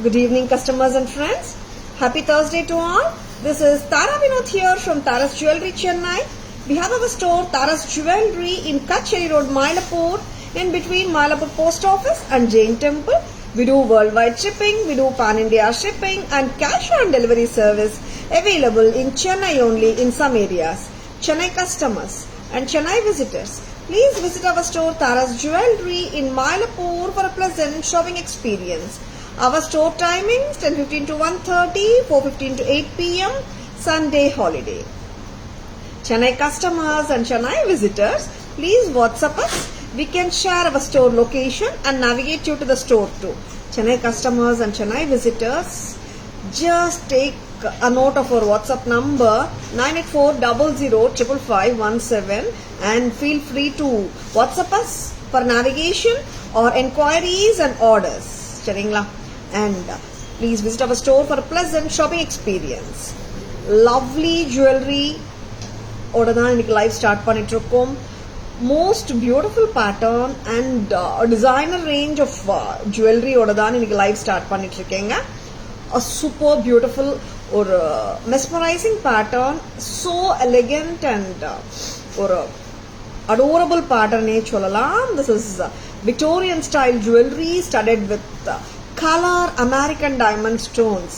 Good evening, customers and friends. Happy Thursday to all. This is Tara Vinod here from Tara's Jewelry, Chennai. We have our store Tara's Jewelry in Kacheri Road, Mylapore, in between Mylapore Post Office and Jain Temple. We do worldwide shipping, we do pan-India shipping and cash on delivery service available in Chennai only in some areas. Chennai customers and Chennai visitors, please visit our store Tara's Jewelry in Mylapore for a pleasant shopping experience. Our store timings 10:15 to 1:30, 4:15 to 8 p.m. Sunday holiday. Chennai customers and Chennai visitors, please WhatsApp us. We can share our store location and navigate you to the store too. Chennai customers and Chennai visitors, just take a note of our WhatsApp number 984005517 and feel free to WhatsApp us for navigation or enquiries and orders. Charingla. And please visit our store for a pleasant shopping experience. Lovely jewelry oda dhaan innikku live start pannittu irukom. Most beautiful pattern and designer range of jewelry oda dhaan innikku live start pannittu irukenga. A super beautiful or mesmerizing pattern, so elegant and or adorable pattern e sollalam. This is Victorian style jewelry studded with color American diamond stones,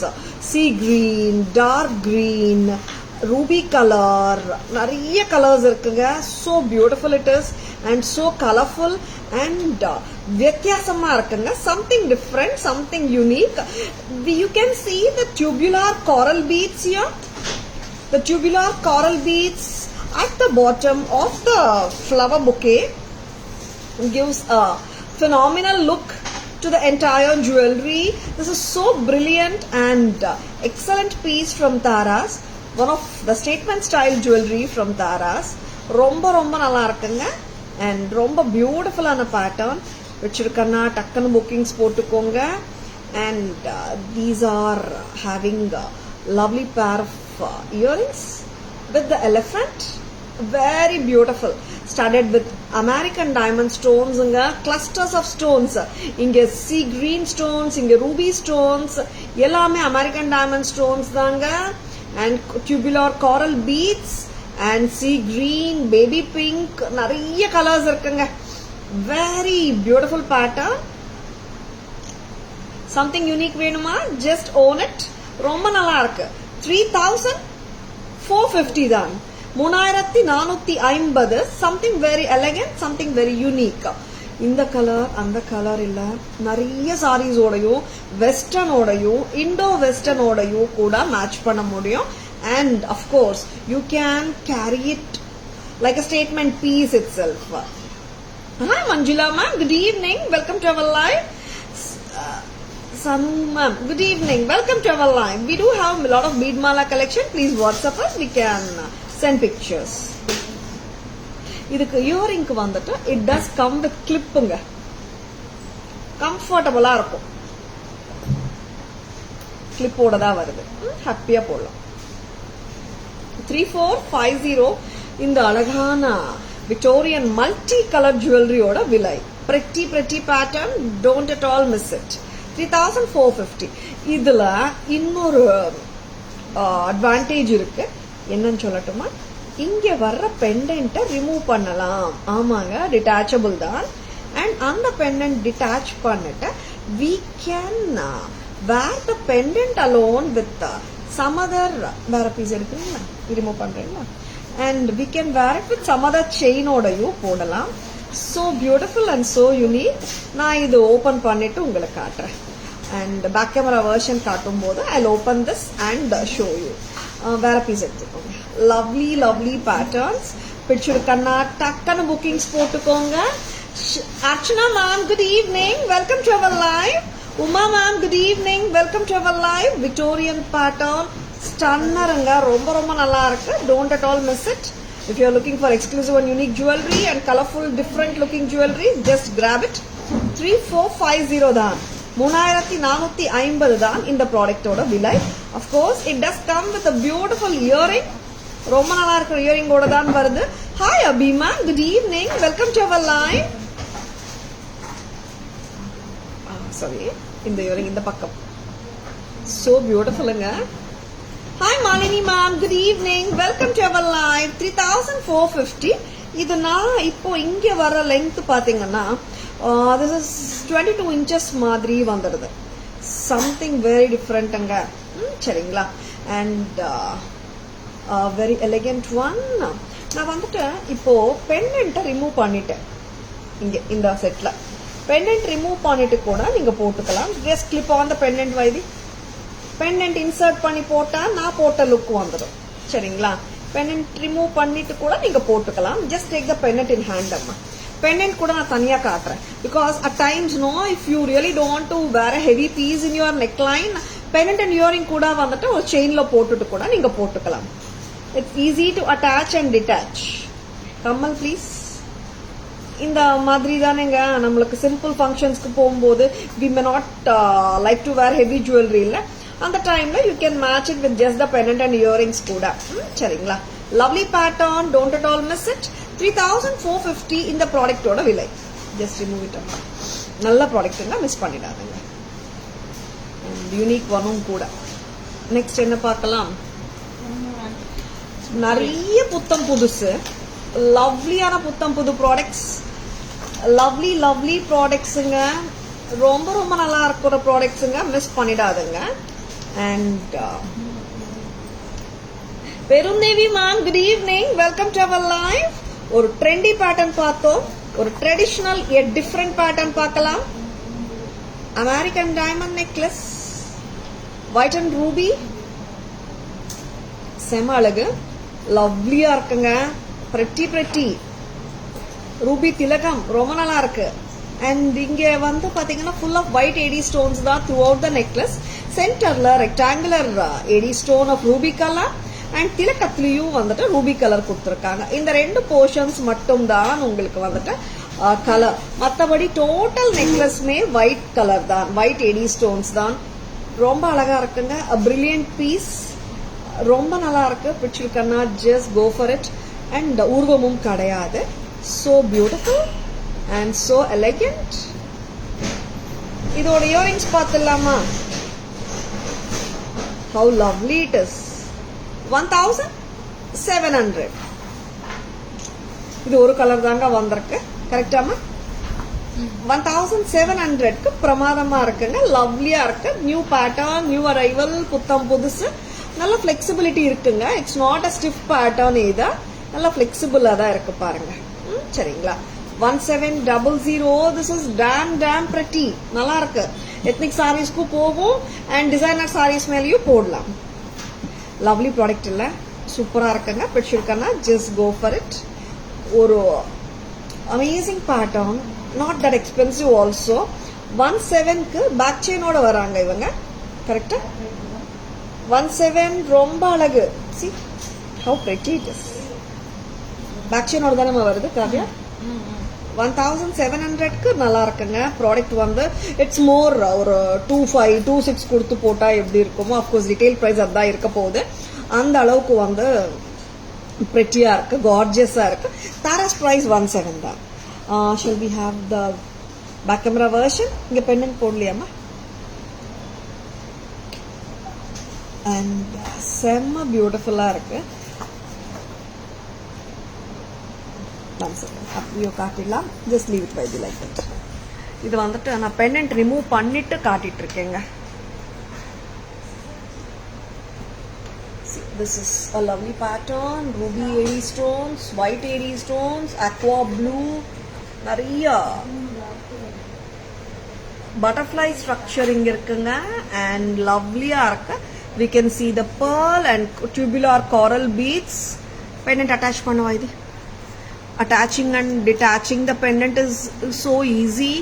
sea green, dark green, ruby color, நிறைய colors இருக்குங்க. So beautiful it is and so colorful and வித்தியாசமா இருக்குங்க. Something different, something unique. You can see the tubular coral beads here. The tubular coral beads at the bottom of the flower bouquet gives a phenomenal look to the entire jewelry. This is so brilliant and excellent piece from Tara's. One of the statement style jewelry from Tara's. Romba nalla irukanga and romba beautiful ana pattern. Vechirukana takkanu bookings potukonga and these are having a lovely pair of earrings with the elephant. Very beautiful, studded with American diamond stones, clusters of stones. Inge sea green stones, inge ruby stones, ellame American diamond stones danga, and tubular coral beads and sea green, baby pink, nariya colors irukanga. Very beautiful pattern. Something unique venuma, just own it. Romba nalla irukku. 3450 dhaan. 3450, something very elegant, something very unique. இந்த colour அந்த colour இல்ல, நிறைய saris ஓடையும் western ஓடையும் Indo western ஓடையும் கூட match பண்ண முடியும். And of course you can carry it like a statement piece itself. Hi Manjula ma'am, good evening, welcome to our live. Sanu ma'am, good evening, welcome to our live. We do have a lot of bead mala collection. Please WhatsApp us, we can send pictures. இதுக்கு இயரிங்க்கு வந்துட்டு it does come with clipங்க. கம்ஃபர்டபுளா இருக்கும். கிளிப்போட தான் வருது. ஹாப்பியா போடலாம். 3450 இந்த அழகான விக்டோரியன் மல்டி கலர் ஜுவல்லரியோட விலை. pretty pattern, don't at all miss it. 3450. இதுல இன்னொரு அட்வான்டேஜ் இருக்கு. என்னன்னு சொல்லட்டுமா, இங்க வர்ற பெண்டன்ட்டை ரிமூவ் பண்ணலாம். ஆமாங்க, டிட்டாச்சபிள் தான். அண்ட் அந்த பெண்டன்ட் டிட்டாச் பண்ணிட்டு we can wear the pendant alone with some other வேற பீஸ் எடுக்கிறீங்களா, ரிமூவ் பண்றீங்களா, and we can wear it with some other chain ஓடையும் போடலாம். so beautiful and so unique. நான் இது ஓபன் பண்ணிட்டு உங்களுக்கு காட்டுறேன். and back camera version காட்டும் போது I'll open this and show you. வேற பீஸ் எடுத்துக்கோங்க. lovely patterns. பிடிச்சிருக்கன்னா டக்குன்னு புக்கிங்ஸ் போட்டுக்கோங்க. Archana ma'am, good evening, welcome to our live. Uma ma'am, good evening, welcome to our live. Victorian pattern, ஸ்டன்னருங்க, ரொம்ப நல்லா இருக்கு. don't at all miss it. if you are looking for exclusive and unique jewelry and colorful different looking jewelry, just grab it. 3450 தான். 3450 தான் இந்த ப்ராடக்டோட விலை. of course it does come with a beautiful earring. ரொம்ப நல்லா இருக்கிற earring ஓட தான் வருது. ஹாய் அபிமா, good evening, welcome to our live. Sorry, இந்த இயரிங் இந்த பக்கம் So beautiful. Hi Malini ma'am, good evening. Welcome to our live. 3450. இது நான் இப்போ இங்க வர லெங்த் பாத்தீங்கன்னா this is 22 inches மாதிரி வந்துடுது. Something very different சரிங்களா. And very elegant one. நான் வந்துட்டு இப்போ பெண்டன்ட்டை ரிமூவ் பண்ணிட்டேன். இங்க இந்த செட்ல பெண்டன்ட் ரிமூவ் பண்ணிட்டு கூட நீங்க போட்டுக்கலாம். Just clip on the pendant why this. Pendant insert பண்ணி போட்டா நான் போட்ட லுக் வந்துடும். சரிங்களா. பெண்டன்ட் ரிமூவ் பண்ணிட்டு கூட நீங்க போட்டுக்கலாம். Just take the pendant in hand அம்மா. பெண்டன்ட் கூட நான் தனியா காட்டுறேன். Because at times no if you really don't to wear heavy piece in your neckline, pendant and earring கூட வந்துட்டு ஒரு செயின்ல போட்டுட்டு கூட நீங்க போட்டுக்கலாம். இட்ஸ் ஈஸி டு அட்டாச் அண்ட் டிட்டாச். கம்மல் ப்ளீஸ். இந்த மாதிரி தானேங்க நம்மளுக்கு சிம்பிள் ஃபங்க்ஷன்ஸ்க்கு போகும்போது we may not like to wear heavy jewellery இல்ல, அந்த டைம்ல you can match it with just the pendant and earrings கூட. சரிங்களா. Lovely pattern, don't at all miss it. 3450 இந்த ப்ராடக்டோட விலை. Just remove it. நல்ல ப்ராடக்ட்ங்க, மிஸ் பண்ணிடாதுங்க. யூனிக் ஒன்னும் கூட. நெக்ஸ்ட் என்ன பார்க்கலாம். நிறைய புத்தம் புதுசு லவ்லியான புத்தம் புது ப்ராடக்ட்ஸ், லவ்லி ப்ராடக்ட்ஸுங்க. ரொம்ப ரொம்ப நல்லா இருக்கிற ப்ராடக்ட்ஸுங்க, மிஸ் பண்ணிடாதுங்க. And Perundevi ma'am, good evening, welcome to our live. ஒரு ட்ரெண்டி பேட்டர்ன் பார்த்தோம், ஒரு ட்ரெடிஷனல் எட் டிஃப்ரெண்ட் பேட்டர்ன் பார்க்கலாம். American diamond necklace, white and ruby, செம அழகு, லவ்லியா இருக்குங்க. pretty ரூபி திலகம் ரொம்ப நல்லா இருக்கு. அண்ட் இங்க வந்து பாத்தீங்கன்னா full of white AD stones தான் த்ரூ அவுட் த நெக்லஸ். சென்டர்ல rectangular AD stone of ruby colour and திலக்கத்திலையும் வந்துட்டு ரூபி கலர் கொடுத்துருக்காங்க. இந்த ரெண்டு போர்ஷன்ஸ் மட்டும் தான் உங்களுக்கு வந்துட்டு கலர். மற்றபடி டோட்டல் நெக்லஸ்மே ஒயிட் கலர் தான், ஒயிட் ஏடி ஸ்டோன்ஸ் தான். ரொம்ப அழகா இருக்குங்க. பிரில்லியன்ட் பீஸ், ரொம்ப நல்லா இருக்கு. பிடிச்சிருக்கன்னா just go for it. And உருவமும் கிடையாது. So beautiful and so elegant. இதோட இயரிங்ஸ் பார்த்துலாமா. How lovely it is. 1700. இது ஒரு கலர் தாங்க வந்திருக்கு. கரெக்டாமா. 1700க்கு பிரமாதமா இருக்குங்க. லவ்லியா இருக்கு. நியூ பேட்டர்ன், நியூ அரைவல், புத்தம் புதுசு. நல்ல பிளெக்சிபிலிட்டி இருக்குங்க. It's not a stiff pattern இதா, நல்லா பிளெக்சிபிளா தான் இருக்கு பாருங்க. சரிங்களா. 1700. This is damn pretty. நல்லா இருக்கு. எத்னிக் சாரீஸ்க்கு போகும் அண்ட் டிசைனர் சாரீஸ் மேலேயும் போடலாம். லவ்லி ப்ராடக்ட் இல்ல, சூப்பரா இருக்குங்க. பிடிச்சிருக்கன்னா ஜஸ்ட் கோ ஃபார் இட். ஒரு amazing pattern, not that expensive also. 17க்கு பேக் செயினோட வராங்க இவங்க. கரெக்டா. 17 ரொம்ப அழகு. See how pretty it is. Back செயினோட தானே வருது காவியா. 1700க்கு நல்லா இருக்குங்க. ப்ராடக்ட் வந்து இட்ஸ் மோர் ஒரு 25, 26 கொடுத்து போட்டா எப்படி இருக்குமோ, அப்கோர்ஸ் ரீட்டைல் பிரைஸ் அதான் இருக்க போகுது. அந்த அளவுக்கு வந்து பிரெட்டியா இருக்கு, கார்ஜியஸா இருக்கு. தாராஸ் பிரைஸ் 17 தான். Shall we have the back camera version. இங்க பெண்டன்ட் போடலையாமா. அண்ட் செம்ம பியூட்டிஃபுல்லா இருக்கு. அப்படியோ காட்டிடலாம். Just leave it by the like that. இது வந்துட்டு நான் பெண்டன்ட் ரிமூவ் பண்ணிட்டு காட்டிட்டு இருக்கேங்க. This is a lovely pattern. Ruby airy stones, white airy stones, aqua blue, நிறைய butterfly structuring இருக்குங்க. and lovely-ஆ இருக்கு. we can see the pearl and tubular coral beads. pendant attach பண்ணுவா இது. attaching and detaching the pendant is so easy,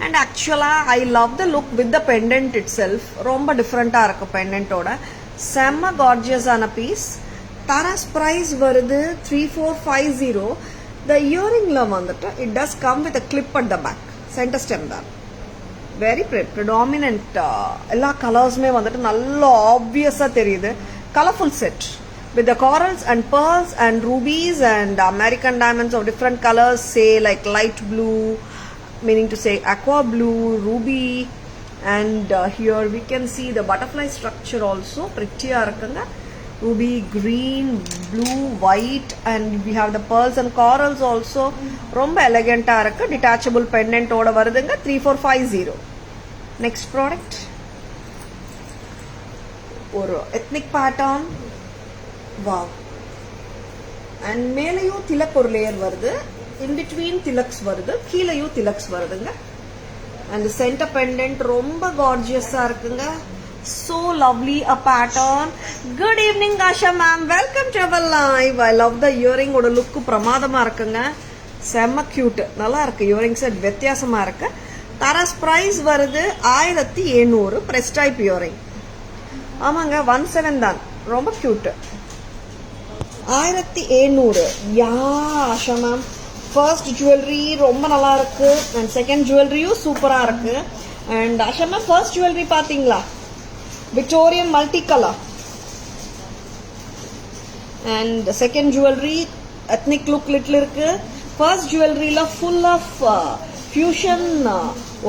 and actually I love the look with the pendant itself. ரொம்ப டிஃபரெண்டா இருக்கு pendant ஓட. செம்ம gorgeous ஆன piece. Tara's price வருது 3450. the earring ல வந்துட்டு it does come with a clip at the back. center stem தான். very predominant. எல்லா கலர்ஸ்மே வந்துட்டு நல்ல ஆப்வியஸா தெரியுது. Colourful set with the corals and pearls and rubies and American diamonds of different colors, say like light blue, meaning to say aqua blue, ruby, and here we can see the butterfly structure also pretty இருக்குங்க. Ruby green, blue, white, and we have the pearls and corals also. ரொம்ப எலகண்டா இருக்கு. detachable pendant ஓட வருதுங்க. 3450. next product ஒரு ethnic pattern. wow, and மேலையும் திலக் ஒரு layer வருது, in between tilaks வருது, கீழையும் tilaks வருதுங்க. and the center pendant ரொம்ப gorgeous இருக்குங்க. so lovely a pattern. good evening Asha ma'am, welcome to our live. I love the earring ஓட லுக் பிரமாதமா இருக்குங்க. செம்ம கியூட், நல்லா இருக்கு. இயரிங் செட் வித்தியாசமா இருக்கு. தாராஸ் பிரைஸ் வருது 1700 பிரஸ் டைப் இயரிங். ஆமாங்க 17 தான், ரொம்ப cute. 1700. Yeah Asha ma'am, first jewellery ரொம்ப நல்லா இருக்கு அண்ட் செகண்ட் ஜுவல்லரியும் சூப்பரா இருக்கு. And Asha ma'am first jewellery பாத்தீங்களா? Victorian multi colour. And second jewellery ethnic look little இருக்கு. ஃபர்ஸ்ட் ஜுவல்லரியில ஃபுல் ஆஃப் ஃபியூஷன்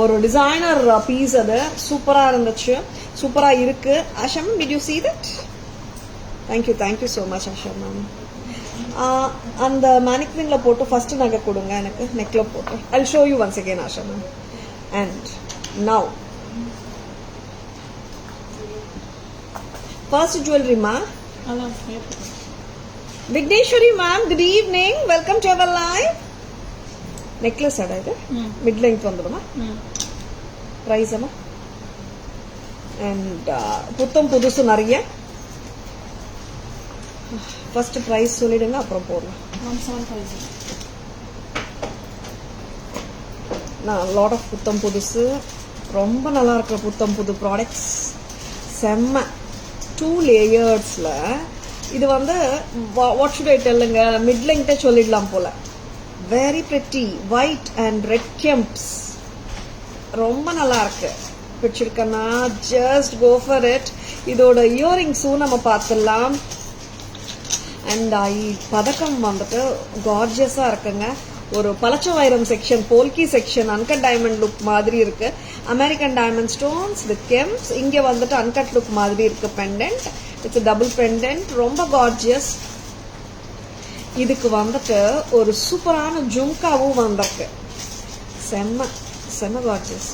ஒரு டிசைனர் பீஸ், அது சூப்பரா இருந்துச்சு, சூப்பரா இருக்கு. Asha ma'am, did you see that? Thank you so much Asha ma'am. அந்த மேனிக்வின்ல போட்டு ஃபர்ஸ்ட் நகை கொடுங்க எனக்கு, நெக்ல போட்டு. I'll show you once again Asha ma'am. and now first jewelry ma. Vigneshwari ma'am, good evening, welcome to our live. necklace ada idu mid length vanduma price ama and புத்தம் புதுசு நிறைய. ஃபர்ஸ்ட் பிரைஸ் சொல்லிடுங்க, அப்புறம் போடலாம். 1750. நான் லாட் ஆஃப் புத்தம் புதுசு, ரொம்ப நல்லா இருக்கிற புத்தம் புது ப்ராடக்ட்ஸ், செம்ம 2 லேயர்ஸ்ல. இது வந்து வாட் ஷுட் ஐ டெல்லுங்க, மிட் லெங்க்டே சொல்லிடலாம் போல. Very pretty white and red kemps, ரொம்ப நல்லா இருக்கு. பிடிச்சிருக்கனா ஜஸ்ட் கோ ஃபார் இட். இதோட இயரிங்ஸும் நம்ம பார்த்துடலாம். அண்ட் பதக்கம் வந்துட்டு கார்ஜியஸா இருக்குங்க. ஒரு பலச்ச வைரம் section, polki section, uncut diamond look மாதிரி இருக்கு. American diamond stones with கெம்ஸ். இங்க வந்துட்டு அன்கட் லுக் மாதிரி இருக்கு. பெண்டன்ட், இட்ஸ் டபுள் பெண்டன்ட், ரொம்ப கார்ஜியஸ். இதுக்கு வந்துட்டு ஒரு சூப்பரான ஜும்காவும் வந்திருக்கு. செம்ம செம்ம கார்ஜியஸ்.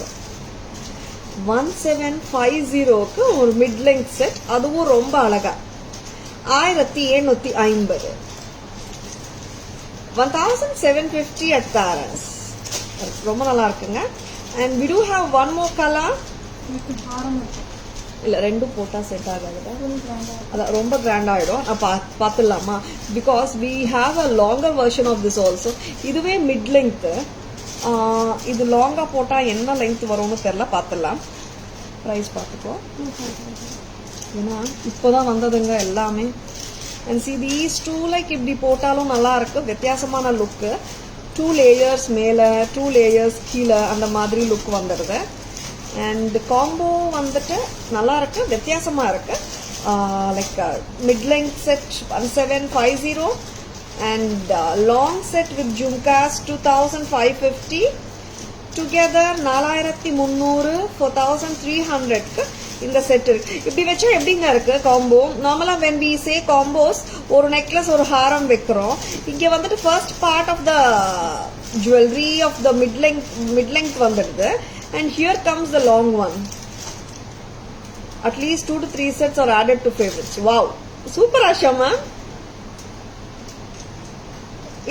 1750க்கு ஒரு மிட் லெங்த் செட், அதுவும் ரொம்ப அழகா. 1750. 1750 at Taras. ரொம்ப நல்லா இருக்குங்க. and we do have one more color. இல்ல ரெண்டும் போட்டா செட் ஆகாதுடா, அதான் ரொம்ப கிராண்ட் ஆயிடும். பாத்துடலாமா? Because we have a longer version of this also. இதுவே மிட் லெங்த், இது லாங்கா போட்டா என்ன லெங்த் வரும்னு தெரியல, பாத்துடலாம். பிரைஸ் பாத்துக்கோ, ஏன்னா இப்போதான் வந்ததுங்க எல்லாமே. And see these two, like இப்படி போட்டாலும் நல்லா இருக்கு, வித்தியாசமான லுக்கு. 2 லேயர்ஸ் மேல, 2 லேயர்ஸ் கீழே, அந்த மாதிரி லுக் வந்துடுது. அண்ட் காம்போ வந்துட்டு நல்லா இருக்கு, வித்தியாசமா இருக்கு. Like mid length set 1750 and long set with jhumkas 2550. Together 4300, 4300க்கு இந்த செட் இருக்கு. இப்படி வச்சா எப்படிங்க இருக்கு காம்போ? நார்மலா when we say combos, ஒரு நெக்லஸ் ஒரு ஹாரம் வைக்கிறோம். இங்க வந்துட்டு first part of the jewellery of the mid length வந்துடுது. and here comes the long one. at least 2 to 3 sets are added to favorites. wow, super Asha ma'am.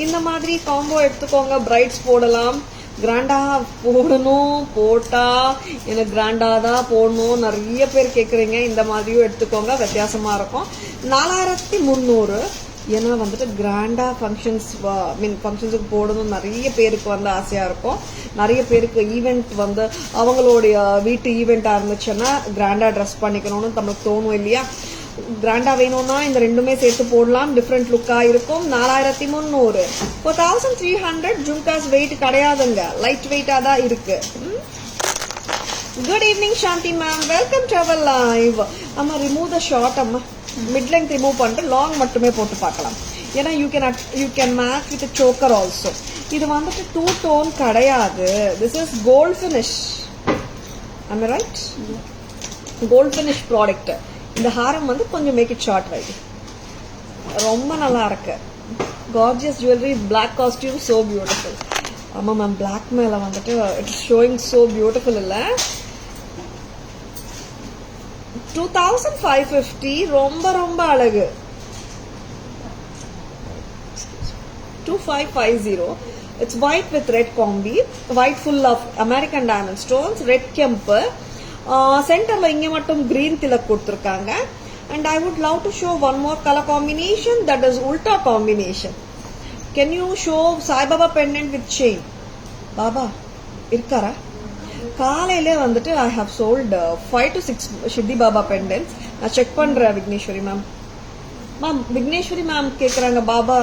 இந்த மாதிரி combo எடுத்துக்கோங்க, brides போடலாம். கிராண்டா போடணும், போட்டா எனக்கு கிராண்டா தான் போடணும் நிறைய பேர் கேட்குறீங்க. இந்த மாதிரியும் எடுத்துக்கோங்க, வித்தியாசமா இருக்கும். 4300. ஏன்னா வந்துட்டு கிராண்டா ஃபங்க்ஷன்ஸுக்கு போடணும் நிறைய பேருக்கு வந்து ஆசையா இருக்கும். நிறைய பேருக்கு ஈவெண்ட் வந்து அவங்களுடைய வீட்டு ஈவெண்டா இருந்துச்சுன்னா கிராண்டா ட்ரெஸ் பண்ணிக்கணும்னு நமக்கு தோணும் இல்லையா? கிராண்டா வேணும்னா இந்த ரெண்டுமே சேர்த்து போடலாம், டிஃப்ரெண்ட் லுக்கா இருக்கும். 4300. 4300 ஜும்காஸ் வெயிட் கிடையாதுங்க, லைட் வெயிட்டா தான் இருக்கு. Good evening Shanti ma'am, welcome to our live. அம்மா ரிமூவ் த ஷார்ட், அம்மா மிட் லெங்த் ரிமூவ் பண்ணிட்டு லாங் மட்டுமே போட்டு பார்க்கலாம். ஏன்னா you can match with choker also. இது வந்துட்டு 2 டோன் கிடையாது, this is gold finish. am I right? Gold finish product. இந்த ஹாரம் வந்து கொஞ்சம் மேக் இட் ஷார்ட் ரைட். ரொம்ப நல்லா இருக்கு. Gorgeous jewelry, black costume, so beautiful. ஆமா மேம், black மேல வந்துட்டு it is showing so beautiful இல்ல? 2550 ரொம்ப ரொம்ப அழகு. 2550. It's white with red combi, white full of American diamond stones, red kempu. சென்டர்ல இங்க மட்டும் green திலக் கொடுத்திருக்காங்க. And I would love to show one more color combination, that is ulta combination. Can you show Sai Baba pendant with chain? Baba irkara? காலையிலே வந்துட்டு I have sold 5 to 6 Siddhi Baba pendants. நான் check பண்றேன் Vigneshwari ma'am. Ma'am Vigneshwari ma'am கேக்குறாங்க Baba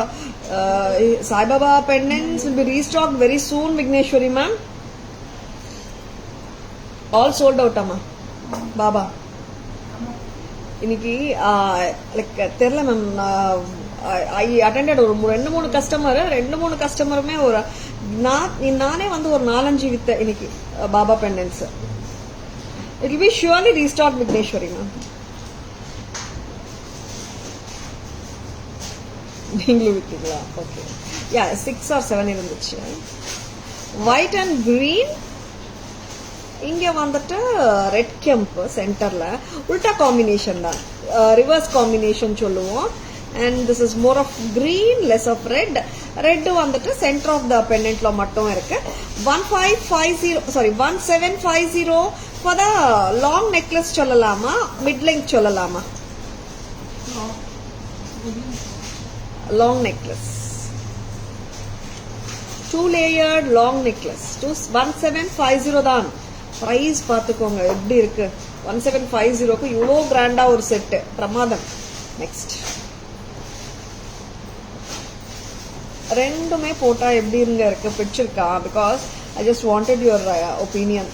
Sai Baba pendants will be restocked very soon Vigneshwari ma'am. All sold out amma Baba. இன்னைக்கு like தெரியல ma'am, ஐ attended ஒரு 2-3 கஸ்டமருமே ஒரு நானே வந்து ஒரு 4-5 வித்த இன்னைக்கு பாபா pendants. It will be surely restock Vigneshwari ma'am. நீங்களும் வித்தீங்களா? ஓகே, யா 6 or 7 இருந்துச்சு. ஒயிட் அண்ட் கிரீன், இங்க வந்துட்டு ரெட் கெம்ப் சென்டர்ல உல்டா காம்பினேஷன் தான், ரிவர்ஸ் காம்பினேஷன் சொல்லுவோம். And this is more of green, less of red. Red வந்துட்டு சென்டர் ஆஃப் த பெண்டன்ட்ல மட்டும் இருக்கு. 1750 ஃபார் த லாங் நெக்லஸ் சொல்லலாமா, மிட் லெங்த் சொல்லலாமா? Long necklace, 2 layered long necklace 1750 தான். பிரைஸ் பாத்துக்கோங்க எப்படி இருக்கு. 1750க்கு இவ்வளோ கிராண்டா ஒரு செட், பிரமாதம். நெக்ஸ்ட் ரெண்டுமே போட்டா எப்படி இருக்கு, பிடிச்சிருக்கா? Because I just wanted your opinion.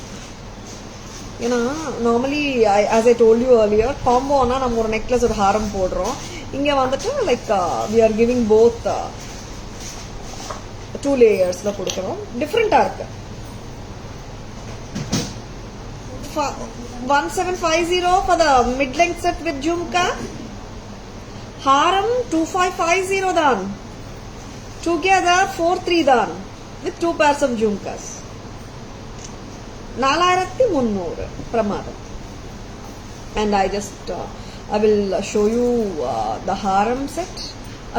ஏன்னா normally as I told you earlier, காம்போனா நம்ம ஒரு நெக்லஸ் ஒரு ஹாரம் போடுறோம். இங்க வந்துட்டு like we are giving both 2 லேயர்ஸ்ல கொடுக்கறோம். டிஃபரெண்டா இருக்கு. 1750 for the mid length set with jhumka. Haram 2550 தான். Together 43 தான் with 2 pairs of jhumkas. 4300 பிரமாதம். And I will show you the haram set,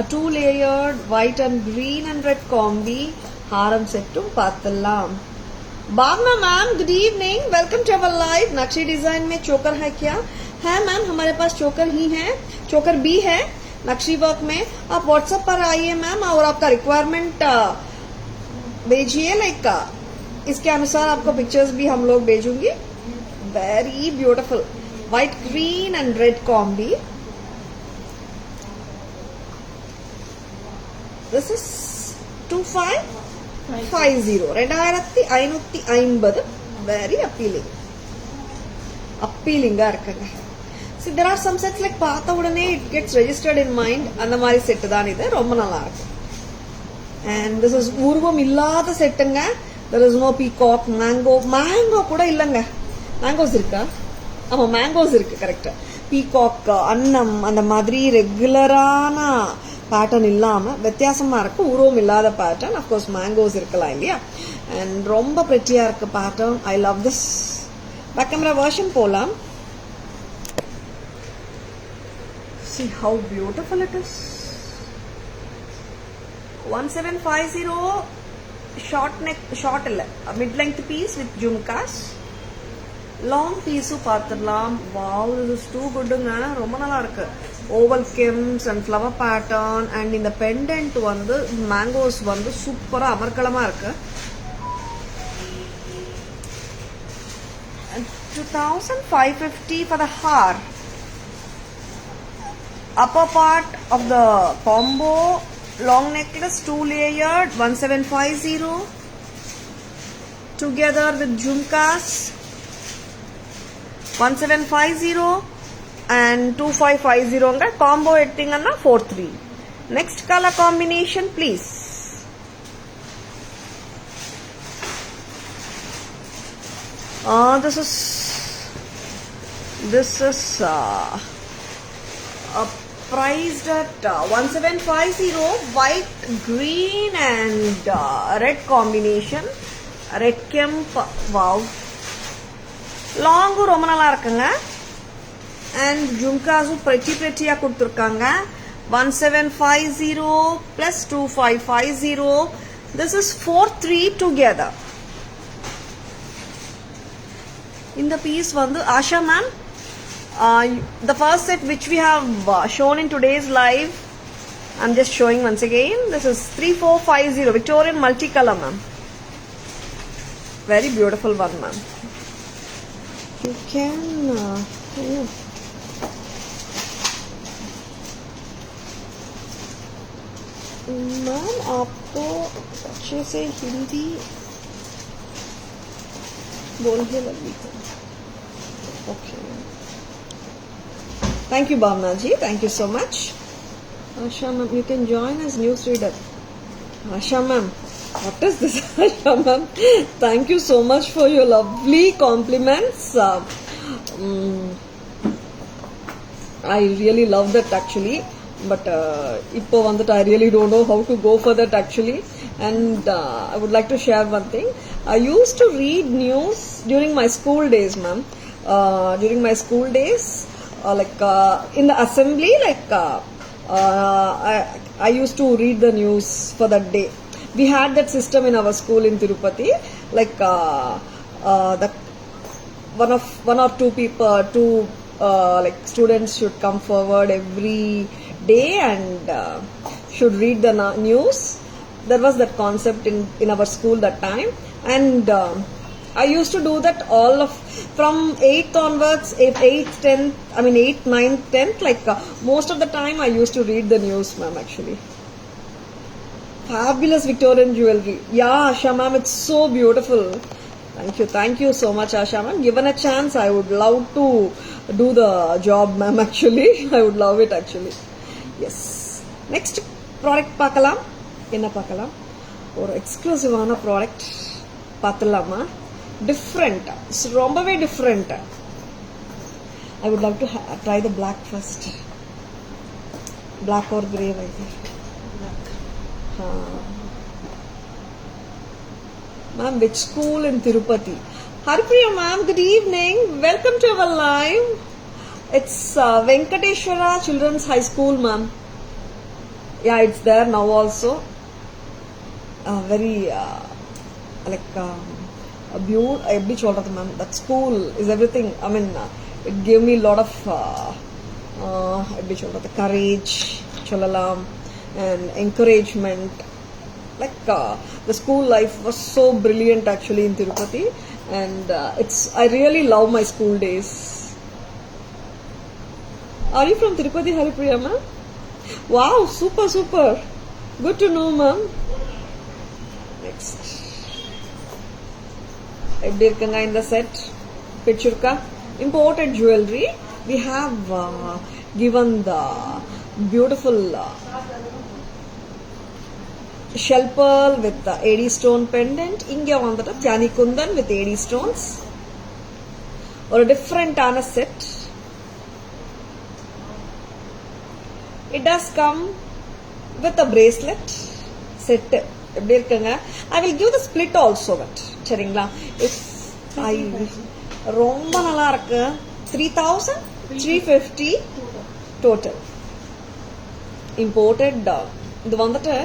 a 2 layered white and green and red combi haram set tum paathalam. Bhavana ma'am good evening, welcome to our live. Nakshi design में choker है क्या? है ma'am, हमारे पास चोकर ही है, चोकर भी है नक्शी वर्क में. आप व्हाट्सएप पर आइए मैम और आपका रिक्वायरमेंट भेजिए. लाइक इसके अनुसार आपको पिक्चर्स भी हम लोग भेजूंगी. Very beautiful white green and red combi. This is 2550 2550. very appealing-ஆ இருக்குங்க. See, there are some sets like பார்த்த உடனே it gets registered in mind. அந்த மாதிரி செட் தான் இது, ரொம்ப நல்லா இருக்கு. and this is உருவம் இல்லாத செட்டுங்க. there is no peacock, mango கூட இல்லங்க. mangoes இருக்கா? ஆமா, mangoes இருக்கு, கரெக்ட். peacock, அன்னம் அந்த மாதிரி ரெகுலரான பேட்டர்ன் இல்லாம வித்தியாசமா இருக்கு, உருவம் இல்லாத பேட்டர்ன். அப்கோர்ஸ் மேங்கோஸ் இருக்கலாம் இல்லையா? அண்ட் ரொம்ப பிரிட்டியா இருக்கு pattern. I love this. Back camera version போலாம். see how beautiful it is. 1750 short neck, short இல்ல, mid length piece with jhumkas. Long பீஸும் பார்த்துடலாம். வாவ், this is too goodங்க, ரொம்ப நல்லா இருக்கு. Oval கெம்ஸ் and flower pattern and இந்த பெண்டன்ட் வந்து mangoes வந்து சூப்பரா அமர்க்கலமா இருக்கு. 2550 for the hair. Upper part of the combo long necklace 2 layered 1750 together with jhumkas 1750 and 2550 combo எடுத்தீங்கன்னா 43. next color combination please. This is This is priced at 1750. White, green and red combination. Red kemp. Wow. Long ரொம்ப நல்லா இருக்குங்க. And jhumkas pretty கொடுத்திருக்காங்க. 1750 plus 2550. This is 43 together. In the piece vandu Asha ma'am, the first set which we have shown in today's live, I'm just showing once again. This is 3450 Victorian multicolor ma'am. Very beautiful one ma'am. You can ma'am आपको अच्छे से हिंदी बोलने लगी है. Okay. Thank you, Bhavna ji. Thank you so much. Asha ma'am, you can join as newsreader. Asha ma'am, what is this? Asha ma'am, thank you so much for your lovely compliments. I really love that actually. But இப்போ வந்துட்டு I really don't know how to go for that actually. And I would like to share one thing. I used to read news during my school days, ma'am. During my school days, in the assembly, I used to read the news for that day. We had that system in our school in Tirupati. The one or two people, students should come forward every day and should read the news. There was that concept in our school that time, and I used to do that all of from 8th onwards, 8th, 10th, 8th, 9th, 10th, most of the time I used to read the news, ma'am, actually. Fabulous Victorian jewelry. Yeah, Asha ma'am, it's so beautiful. Thank you so much, Asha ma'am. Given a chance, I would love to do the job, ma'am, actually. I would love it actually. Yes. Next product பார்க்கலாம். என்ன பார்க்கலாம்? ஒரு எக்ஸ்க்ளூசிவான product பார்த்தலாமா? Different. It's ரொம்பவே different. I would love to try the black first. Black or grey, I think. Black. Ma'am, which school in Tirupati? Haripriya ma'am, good evening. Welcome to our live. It's Venkateshwara Children's High School, ma'am. Yeah, it's there now also. Very எப்படி சொல்றது ma'am, that school is everything. It gave me a lot of எப்படி சொல்றது, courage சொல்லலாம், and encouragement. The school life was so brilliant actually in Tirupati, and I really love my school days. Are you from Tirupati, Haripriya ma'am? Wow, super. Good to know, ma'am. Next. எப்படி இருக்குங்க இந்த set? பிடிச்சிருக்கா? Imported jewelry. We have given the beautiful shell pearl with the AD stone pendant. இங்க வந்துட்டு தியானி Kundan with AD stones. ஒரு டிஃப்ரெண்டான set. It does come with a bracelet set. எப்படி இருக்குங்க? I will give the split also, but சரிங்களா? ரொம்ப நல்லா இருக்கு. 3,350 total. Imported. இது வந்துட்டு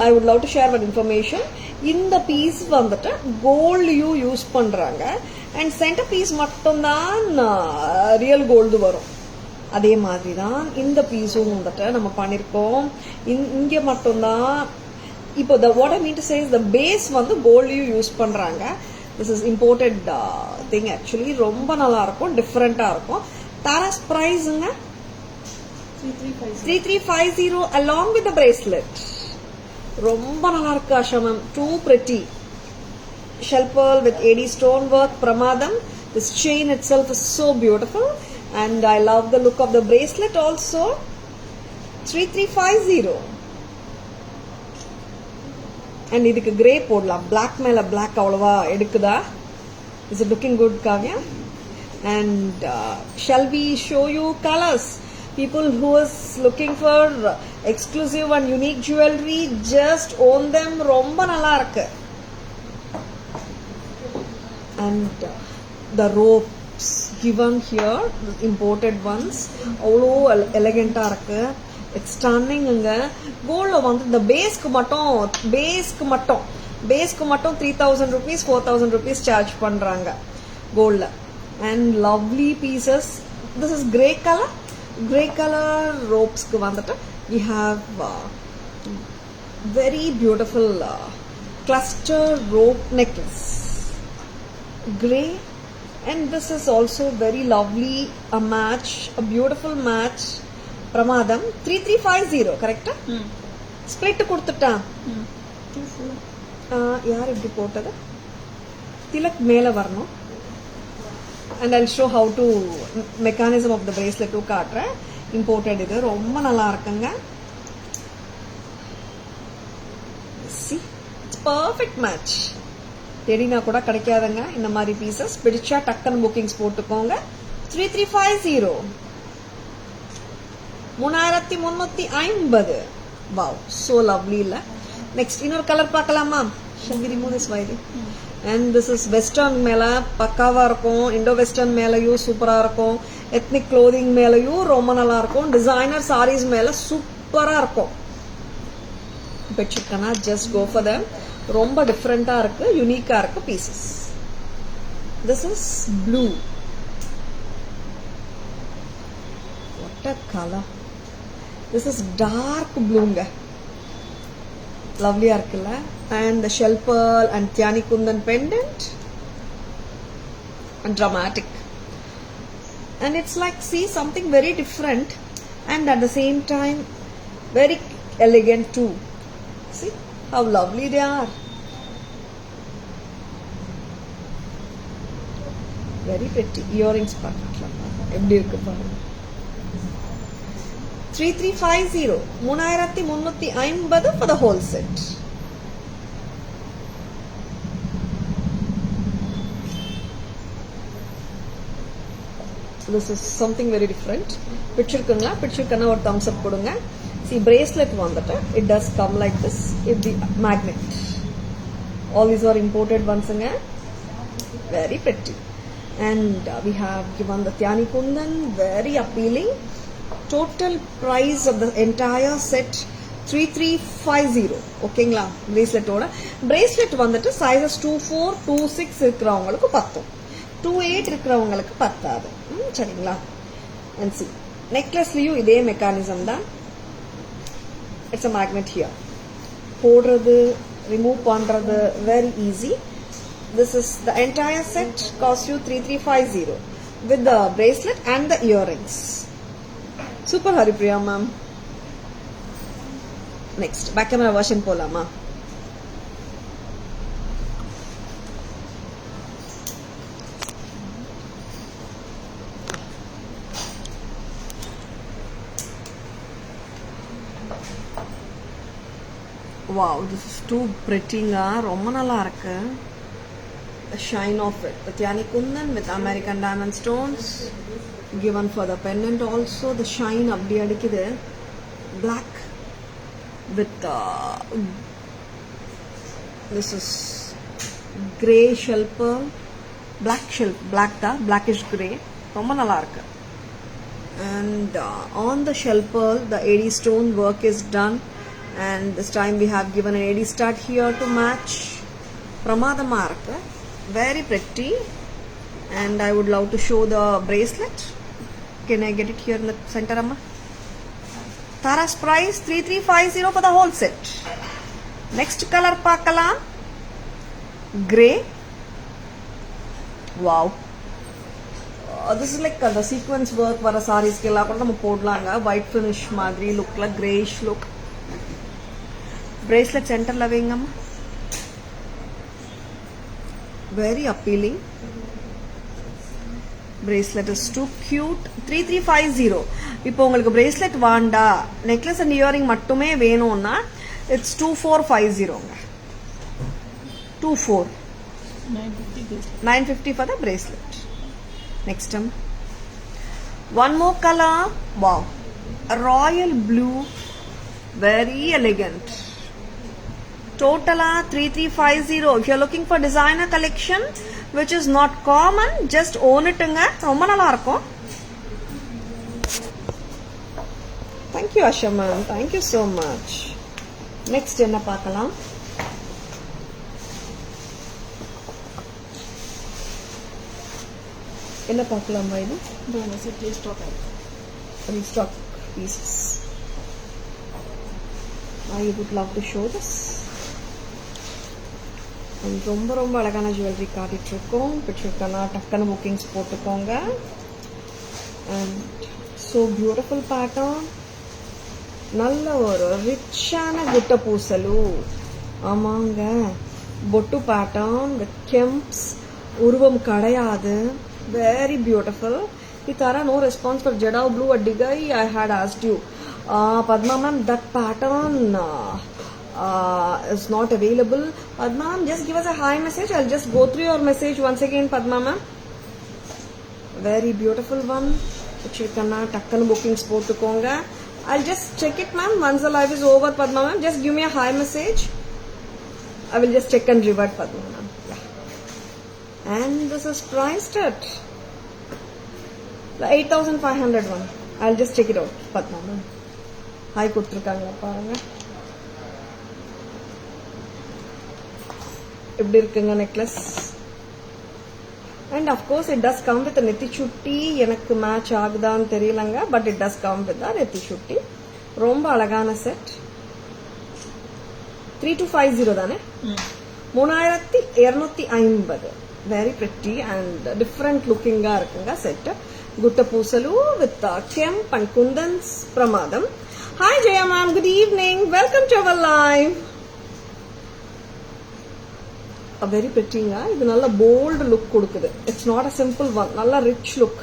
I would love to share one information. இந்த பீஸ் வந்துட்டு கோல்டு யூஸ் பண்றாங்க, and சென்டர் பீஸ் மட்டும்தான் ரியல் கோல்டு வரும். அதே மாதிரி தான் இந்த பீஸும் வந்துட்டு நம்ம பண்ணிருக்கோம். இங்க மட்டும்தான் இப்போ what I mean to say is the base வந்து கோல்டு யூஸ் பண்றாங்க. This is imported thing actually. ரொம்ப நல்லா இருக்கும், டிஃபரெண்டா இருக்கும். Tara's பிரைஸ்ங்க 3350 along with the bracelet. ரொம்ப நல்லா இருக்கு Asha ma'am. Too pretty. Shell pearl with AD stone work, Pramadam. This chain itself is so beautiful, and I love the look of the bracelet also. 3350. And இதுக்கு grey போடலாம். Black மேல black அவ்வளவா எடுக்குதா? Is it looking good, Kavya? And shall we show you colors? People who is looking for exclusive and unique jewelry, just own them. Romba nalla irukku. And the ropes given here, the imported ones, avlo elegant ah irukku. It's stunning anga. Gold வந்து the base க்கு மட்டும் 3000 rupees 4000 rupees charge பண்றாங்க gold. And lovely pieces. This is grey color ropes க்கு வந்துட்டு we have very beautiful cluster rope necklace, grey. And this is also very lovely, a beautiful match. Pramadam 3350 correct? Split கொடுத்துட்டா யார் இப்படி போட்டது? திலக் மேல வரணும். And I'll show how to mechanism of the bracelet to காட்டுறேன். Imported இது ரொம்ப நல்லா இருக்குங்க. See, it's perfect match. தேடினா கூட கிடைக்காதுங்க இந்த மாதிரி பீசஸ். பிடிச்சா டக்கன் புக்கிங்ஸ் போட்டுக்கோங்க. 3350 3350. Wow, so lovely இல்ல? Next இன்னொரு கலர் பார்க்கலாமா? Shall we remove this wire? And this is western மேல பக்காவா இருக்கும். இண்டோ வெஸ்டர்ன் மேலயும் சூப்பரா இருக்கும். ethnic clothing மேலயும் ரொம்ப நல்லா இருக்கும். டிசைனர் sarees மேல சூப்பரா இருக்கும். பெட்ஷீட்னா just go for them. ரொம்ப டிஃபரெண்டா இருக்கு, யூனிக்கா இருக்கு pieces. This is blue. What a color. This is dark blue nga. Lovely இருக்குல்ல? And the shell pearl and Tyani Kundan pendant. And dramatic. And it's like, see, something very different and at the same time very elegant too. See how lovely they are. Very pretty. Earrings பார்க்கலாம். எப்படி இருக்கு பாருங்க. 3350 3350 for the whole set. This is something very different. பிடிச்சிருக்குங்களா? பிடிச்சிருக்குன்னா ஒரு thumbs up கொடுங்க. See, bracelet வந்துட்டு it does come like this. It the magnet. All these are imported ones anga. Very pretty. And we have given the Tyani Kundan, very appealing. Total price of the entire set 3350. ஓகேங்களா? bracelet-ஓட bracelet வந்துட்டு sizes 24 26 இருக்கிறவங்களுக்கு பத்தும், 28 இருக்கிறவங்களுக்கு பத்தாது. சரிங்களா? And see, necklace-லயும் இதே mechanism தான். It's a magnet here. போடுறது, remove பண்றது very easy. This is the entire set costs you 3350 with the bracelet and the earrings. Super Haripriya ma'am. Next, back camera version polama. Wow, this is too pretty nga. Romma nalla irukku. The shine of it. The Tyani Kundan with American diamond stones. Given for the pendant also. The shine abdi adikide. Black with this is grey shell pearl. Blackish grey. Romma nalla irukku. And on the shell pearl the AD stone work is done. And this time we have given an AD stud here to match. Pramadama irukku. Very pretty. And I would love to show the bracelet. Can I get it here in the center, Amma? Tara's price 3350 for the whole set. Next color paakalam. Grey. Wow. This is like the sequence work vara sarees ke ella kuda namu podlanga. White finish madri look like grayish look. Bracelet center la veinga amma. Very appealing. Bracelet is too cute. 3350. இப்போ உங்களுக்கு bracelet Wanda, necklace and earring மட்டுமே வேணும்னா it's 2450ங்க. 24 950 for the bracelet. next time. One more color. Wow, a royal blue, very elegant. Total 3350. If you're looking for designer collection which is not common, just own it anga, romba nalla irukum. Thank you Asha ma'am, thank you so much. Next enna paakalam. Enna paakalam idu restock pieces. I would love to show this. ரொம்ப ரொம்ப அழகான jewellery காட்டிட்டு இருக்கோம். பிடிச்சிருக்கனா டக்குன்னு bookings போட்டுக்கோங்க. And so beautiful pattern. நல்ல ஒரு ரிச்சான குட்ட பூசலு. ஆமாங்க, பொட்டு பேட்டர்ன் வித் கெம்ப்ஸ். உருவம் கிடையாது. Very beautiful. Itara no response for Jeddah Blue at Digai. I had asked you, Padma ma'am, that pattern is not available. Padma ma'am, just give us a hi message. I'll just go through your message once again, Padma ma'am. Very beautiful one. Chikana takkan bookings potukonga. I'll just check it ma'am once the live is over. Padma ma'am, just give me a hi message. I will just check and revert, Padma ma'am. Yeah. And this is priced at the 8500 one. I'll just check it out, Padma ma'am. Hi kutrukanga paranga. எப்படி இருக்குங்க necklace. And of course it does come with நெத்தி சுட்டி. எனக்கு match ஆகுதான்னு தெரியலங்க, but it does come with நெத்தி சுட்டி. ரொம்ப அழகான செட். 3250 தானே. 3250. வெரி பிரிட்டி அண்ட் டிஃப்ரெண்ட் லுக்கிங்கா இருக்குங்க set. Gutta pusalu with kemp and kundans பிரமாதம். Hi Jaya ma'am, good evening, welcome to our live. Very பிரிட்டிங்க. இது நல்ல போல்டு லுக் கொடுக்குது. It's not a simple one. நல்ல ரிச் லுக்.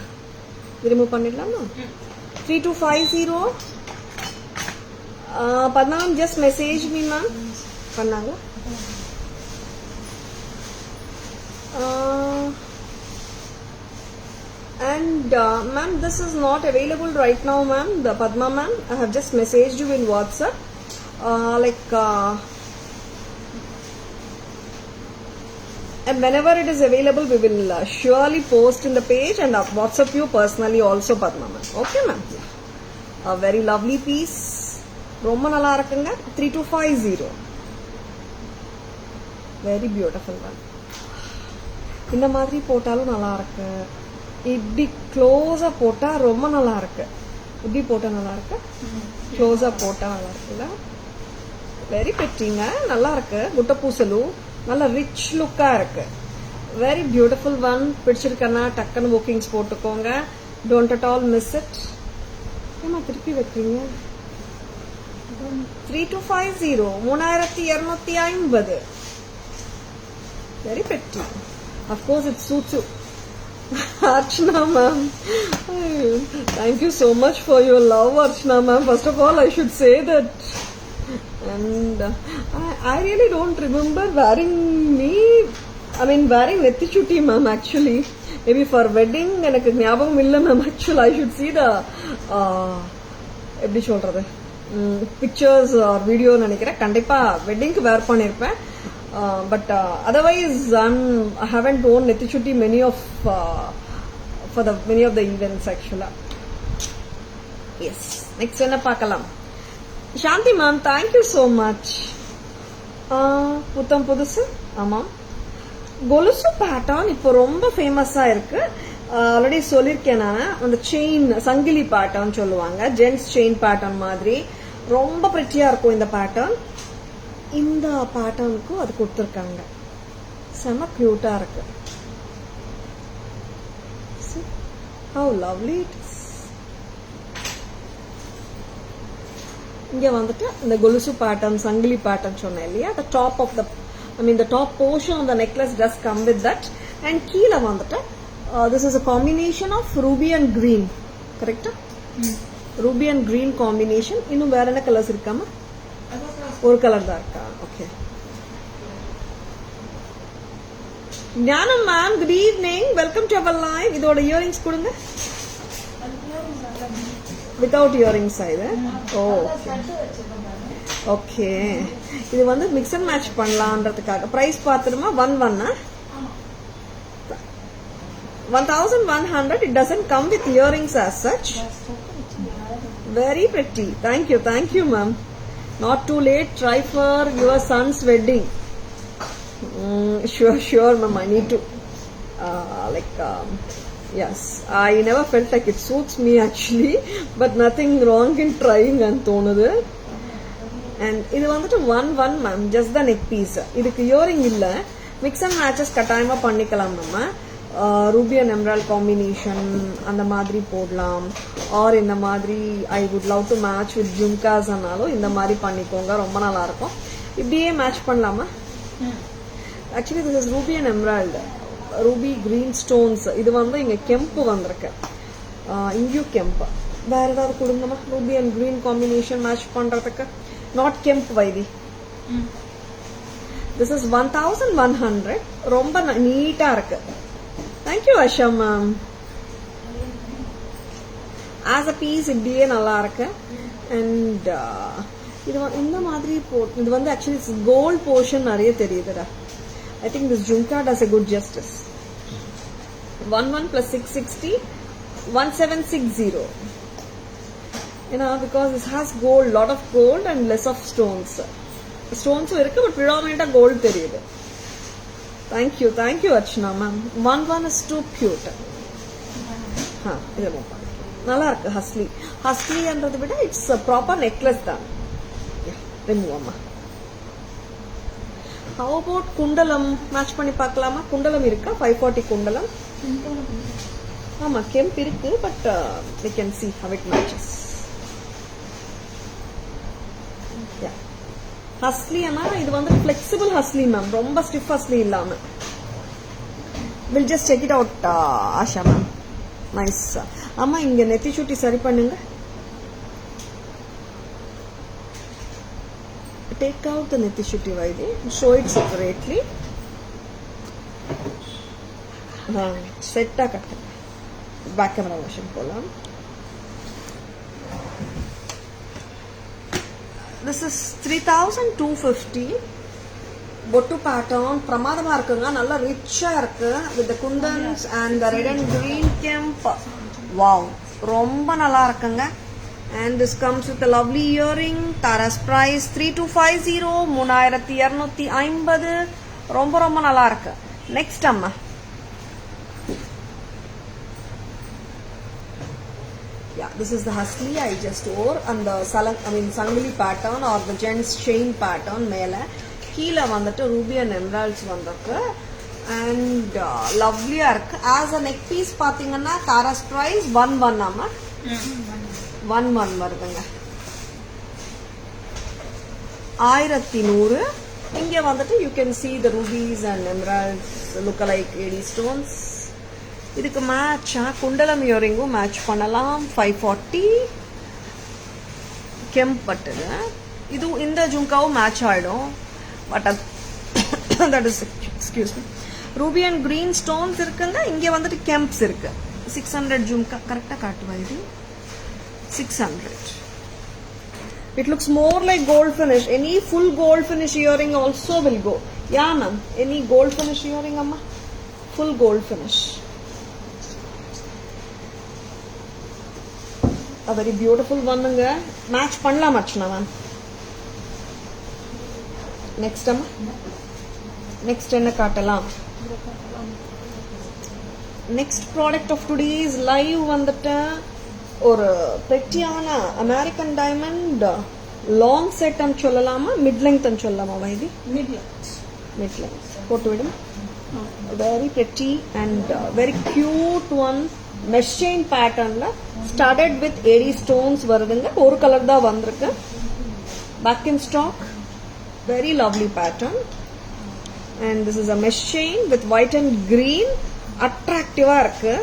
ரிமூவ் பண்ணிடலாமா? 3250. Padma ma'am, just message me ma'am. பண்ணாங்க. And ma'am, this is not available right now ma'am. The Padma ma'am, I have just messaged you in WhatsApp. And whenever it is available, we will surely post in the page and WhatsApp you personally also, Padma ma'am. Okay ma'am. A very lovely piece. ரொம்ப நல்லா இருக்குங்க. 3250. Very beautiful one. இந்த மாதிரி போட்டாலும் நல்லா இருக்கு. இப்படி க்ளோஸா போட்டா ரொம்ப நல்லா இருக்கு. இப்படி போட்டா நல்லா இருக்கு. க்ளோஸா போட்டா நல்லா இருக்குல்ல. வெரி பிரிட்டிங்க. நல்லா இருக்கு. குட்ட பூசலு நல்ல ரிச் லுக்கா இருக்கு. Very beautiful one. பிடிச்சிருக்கனா டக்குன்னு புக்கிங்ஸ் போட்டுக்கோங்க. Don't at all miss it. ஏமா திருப்பி வைக்கிறீங்க? 3250. 3250. Very pretty. Of course it suits you. Archana ma'am, thank you so much for your love, Archana ma'am. First of all, I should say that. And I really don't remember wearing nethi chutti ma'am actually. Maybe for wedding எனக்கு ஞாபகம் இல்ல ma'am. Actually I should see the எப்படி சொல்றது pictures or video நினைக்கிறேன். கண்டிப்பா வெட்டிங்க்கு வேர் பண்ணிருப்பேன். But otherwise I haven't worn nethi chutti many of the events actually. Yes, next என்ன பார்க்கலாம். சாந்தி ma'am, thank you so much. புத்தம் புதுசு. ஆமாம், கொலுசு பேட்டர்ன் இப்போ ரொம்ப ஃபேமஸா இருக்கு. ஆல்ரெடி சொல்லியிருக்கேன் நான். அந்த செயின் சங்கிலி பேட்டர்ன் சொல்லுவாங்க. ஜென்ட்ஸ் செயின் பேட்டர்ன் மாதிரி ரொம்ப பிரிட்டியா இருக்கும் இந்த பேட்டர்ன். இந்த பேட்டர்னுக்கும் அது கொடுத்துருக்காங்க. செம கியூட்டா இருக்கு. How lovely it is. இங்க வந்துட்டு இந்த கொலுசு பேட்டர்ன் சங்கிலி பேட்டர்ன் சொன்னேன் இல்லையா. the top of the the top portion of the necklace does come with that. And கீழே வந்துட்டு this is a combination of ruby and green. correct? ruby and green combination. இன்னும் வேற என்ன கலர்ஸ் இருக்காமா? ஒரு கலர் தான் இருக்கா? Okay. Gnanam ma'am, good evening, welcome to our live. இதோட இயரிங்ஸ் கொடுங்க. வித்தவுட் இயரிங்ஸ் இது. Oh okay. இது வந்து மிக்ஸ் அண்ட் மேட்ச் பண்ணலான்றதுக்காக. பிரைஸ் பார்த்துருமா? 1100. It doesn't come with earrings as such. Very pretty. Thank you ma'am. Not too late. Try for your son's wedding. Sure ma'am. I need to yes, I never felt like it suits me actually, but nothing wrong in trying and thonudhu. And இது வந்துட்டு 1 ma'am, just the neck piece. இதுக்கு earring இல்ல. Mix and matches கட்டாயமா பண்ணிக்கலாம் நம்ம. Ruby and emerald combination அந்த மாதிரி போடலாம். ஆர் இந்த மாதிரி I would love to match with jhumkas ஆனாலும் இந்த மாதிரி பண்ணிக்கோங்க, ரொம்ப நல்லா இருக்கும். இப்படியே மேட்ச் பண்ணலாமா? Actually this is Ruby and emerald, Ruby green stones. இது வந்து இங்க கெம்பு வந்திருக்கு, இங்கேயும் கெம்பு. வேற ஏதாவது கொடுங்கம்மா ruby and green combination match பண்றதுக்கு. Not kemp with. This is 1100. ரொம்ப நீட்டா இருக்கு. Thank you Asha ma'am. As a piece இப்படியே நல்லா இருக்கு. அண்ட் இது இந்த மாதிரி இது வந்து ஆக்சுவலி கோல்ட் போர்ஷன் நிறைய தெரியுதுடா. I think this jhumka does a good justice. 11 plus 660, 1760. Because this has gold, lot of gold and less of stones. Stones irukku, but predominantly gold theriyudu. Thank you Archana ma'am. 11 is too cute. Idu nalla irukku. Husly andradhu vida it's a proper necklace dhaan. Remove amma. How about kundalam? Match பண்ணி பார்க்கலாமா? குண்டலம் இருக்கா? 540 குண்டலம். ஆமா, கெம்ப் இருக்கு, but we can see how it matches. Yeah. ஹஸ்லி அண்ணா, இது வந்து flexible ஹஸ்லி ma'am, ரொம்ப ஸ்டிஃப் ஹஸ்லி இல்லாம. We'll just check it out, Asha ma'am. Nice. ஆமா, இங்க நெத்தி சுட்டி சரி பண்ணுங்க. Take out the neti shutti vaidi, show it separately. Set a cut. Back camera motion polam. This is 3250. Bottu pattern pramadama irukanga, nalla rich ah irukku with the kundans and the red and green kemp. Wow, romba nalla irukanga. And this comes with a lovely earring. Tara's price 3250, 3250. ரொம்ப நல்லா இருக்கு. Next அம்மா, yeah, this is the husli I just wore and the sangli pattern or the gents chain pattern. மேல கீழ வந்துட்டு ruby and emeralds வந்திருக்கு. And lovely இருக்கு. As a neck piece பாத்தீங்கன்னா Tara's price 11 அம்மா. 11 வருதுங்க. 1100. இங்க வந்துட்டு you can see the rubies and emeralds look like AD stones. இதுக்கு மேட்ச் குண்டலம் இயரிங்கும் மேட்ச் பண்ணலாம். 540 கெம்ப் பட்டுது. இது இந்த ஜும்காவும் மேட்ச் ஆயிடும். But that is, excuse me, ruby and green stones இருக்குங்க. இங்க வந்துட்டு கெம்ப்ஸ் இருக்கு. 600 ஜும்கா கரெக்டா காட்டுவா இது. 600. It looks more like gold finish. Any full gold finish earring also will go. Yeah ma'am. Any gold finish earring amma? Full gold finish. A very beautiful one nga. Match pannalam Archana ma'am. Next amma. Next enna kaatalam. Next product of today's live vandata ஒரு பெட்டியான American diamond long set அன்னு சொல்லலாமா, mid length அன்னு சொல்லலாமா why this? Mid length போட்டு விடும். Very pretty and very cute one. Mesh chain பேட்டர்ன்ல started with AD stones வருதுங்க. ஒரு colour தான் வந்திருக்கு. Back in stock. Very lovely pattern. And this is a mesh chain with white and green. அட்ராக்டிவா இருக்கு.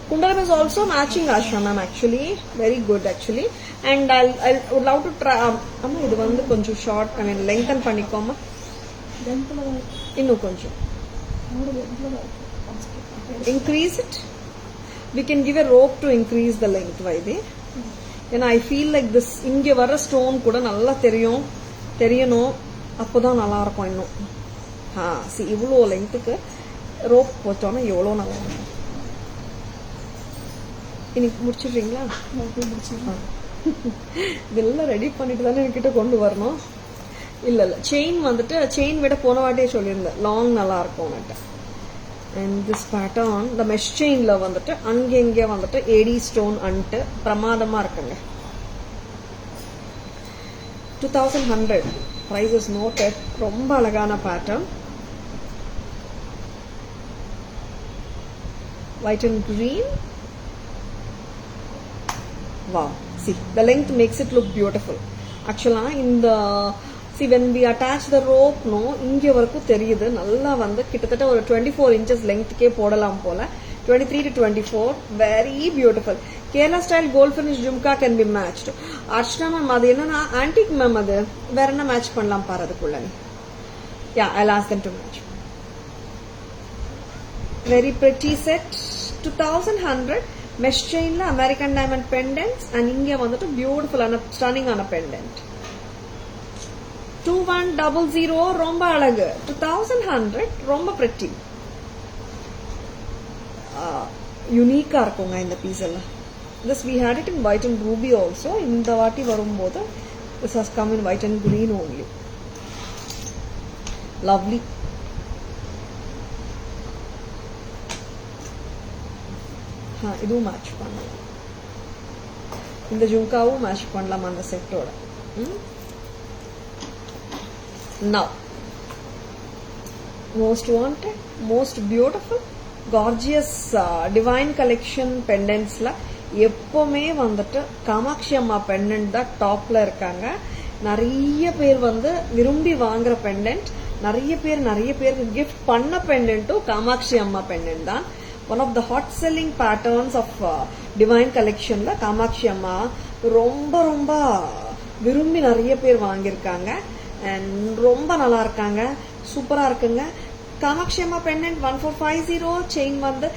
Kundalam is also matching Asha ma'am, actually very good actually. And I would love to try. Amma idu vandu konjam short, lengthen pannikoma. இன்னும் கொஞ்சம் increase it. We can give a rope to increase the length. Vaidhi, ஏன்னா I feel like this இங்க வர stone கூட நல்லா தெரியணும், அப்போதான் நல்லா இருக்கும் இன்னும். see இவ்வளோ லெங்க்த்துக்கு ரோப் போட்டோன்னா எவ்வளோ நல்லா இருக்கும். இன்னைக்கு முடிச்சிடுறீங்களா? இதெல்லாம் ரெடி பண்ணிட்டு தானே என்கிட்ட கொண்டு வரணும். இல்லை செயின் வந்துட்டு செயின் விட போன வாட்டியே சொல்லியிருந்தேன் லாங் நல்லா இருக்கும். அண்ட் திஸ் பேட்டர்ன் இந்த மெஷ் செயின்ல வந்துட்டு அங்கே வந்துட்டு ஏடி ஸ்டோன் அன்ட்டு பிரமாதமா இருக்குங்க. 2100 price is noted. ரொம்ப அழகான pattern. white and green. Wow, see the length makes it look beautiful. Actually in the see when we attach the rope no இங்க வரைக்கும் தெரியுது நல்லா வந்து கிட்டத்தட்ட ஒரு 24 inches lengthக்கே போடலாம் போல. 23 to 24 very beautiful. Kerala style gold finish jhumka can be matched. Archana ma'am அது என்னன்னா antique ma'am அது வேற என்ன மேட்ச் பண்ணலாம் பாரு அதுக்குள்ள. Yeah, I'll ask them to match. Very pretty set. 2100 mesh chain la American diamond pendants and inge vandu beautiful and stunning on a pendant. 2100 romba alagu. 2100 romba pretty. Unique ah irukunga indha piece alla. This we had it in white and ruby also. Indha vaati varumbodhu this has come in white and green only. Lovely. இதுவும் match பண்ணலாம். இந்த ஜும்காவும் match பண்ணலாம் அந்த செட்டோட. Now most wanted, most beautiful, gorgeous divine collection pendantsல எப்பவுமே வந்துட்டு Kamakshi Amma pendant தான் டாப்ல இருக்காங்க. நிறைய பேர் வந்து விரும்பி வாங்குற பெண்டன்ட், நிறைய பேருக்கு கிஃப்ட் பண்ண பெண்டன்ட்டும் காமாட்சி அம்மா பெண்டன்ட் தான். One of the hot selling patterns of divine collection la Kamakshi amma romba virumbi nariya per vaangirukanga and romba nalla irukanga super ah irukanga. Kamakshi amma pendant 1450, chain vandu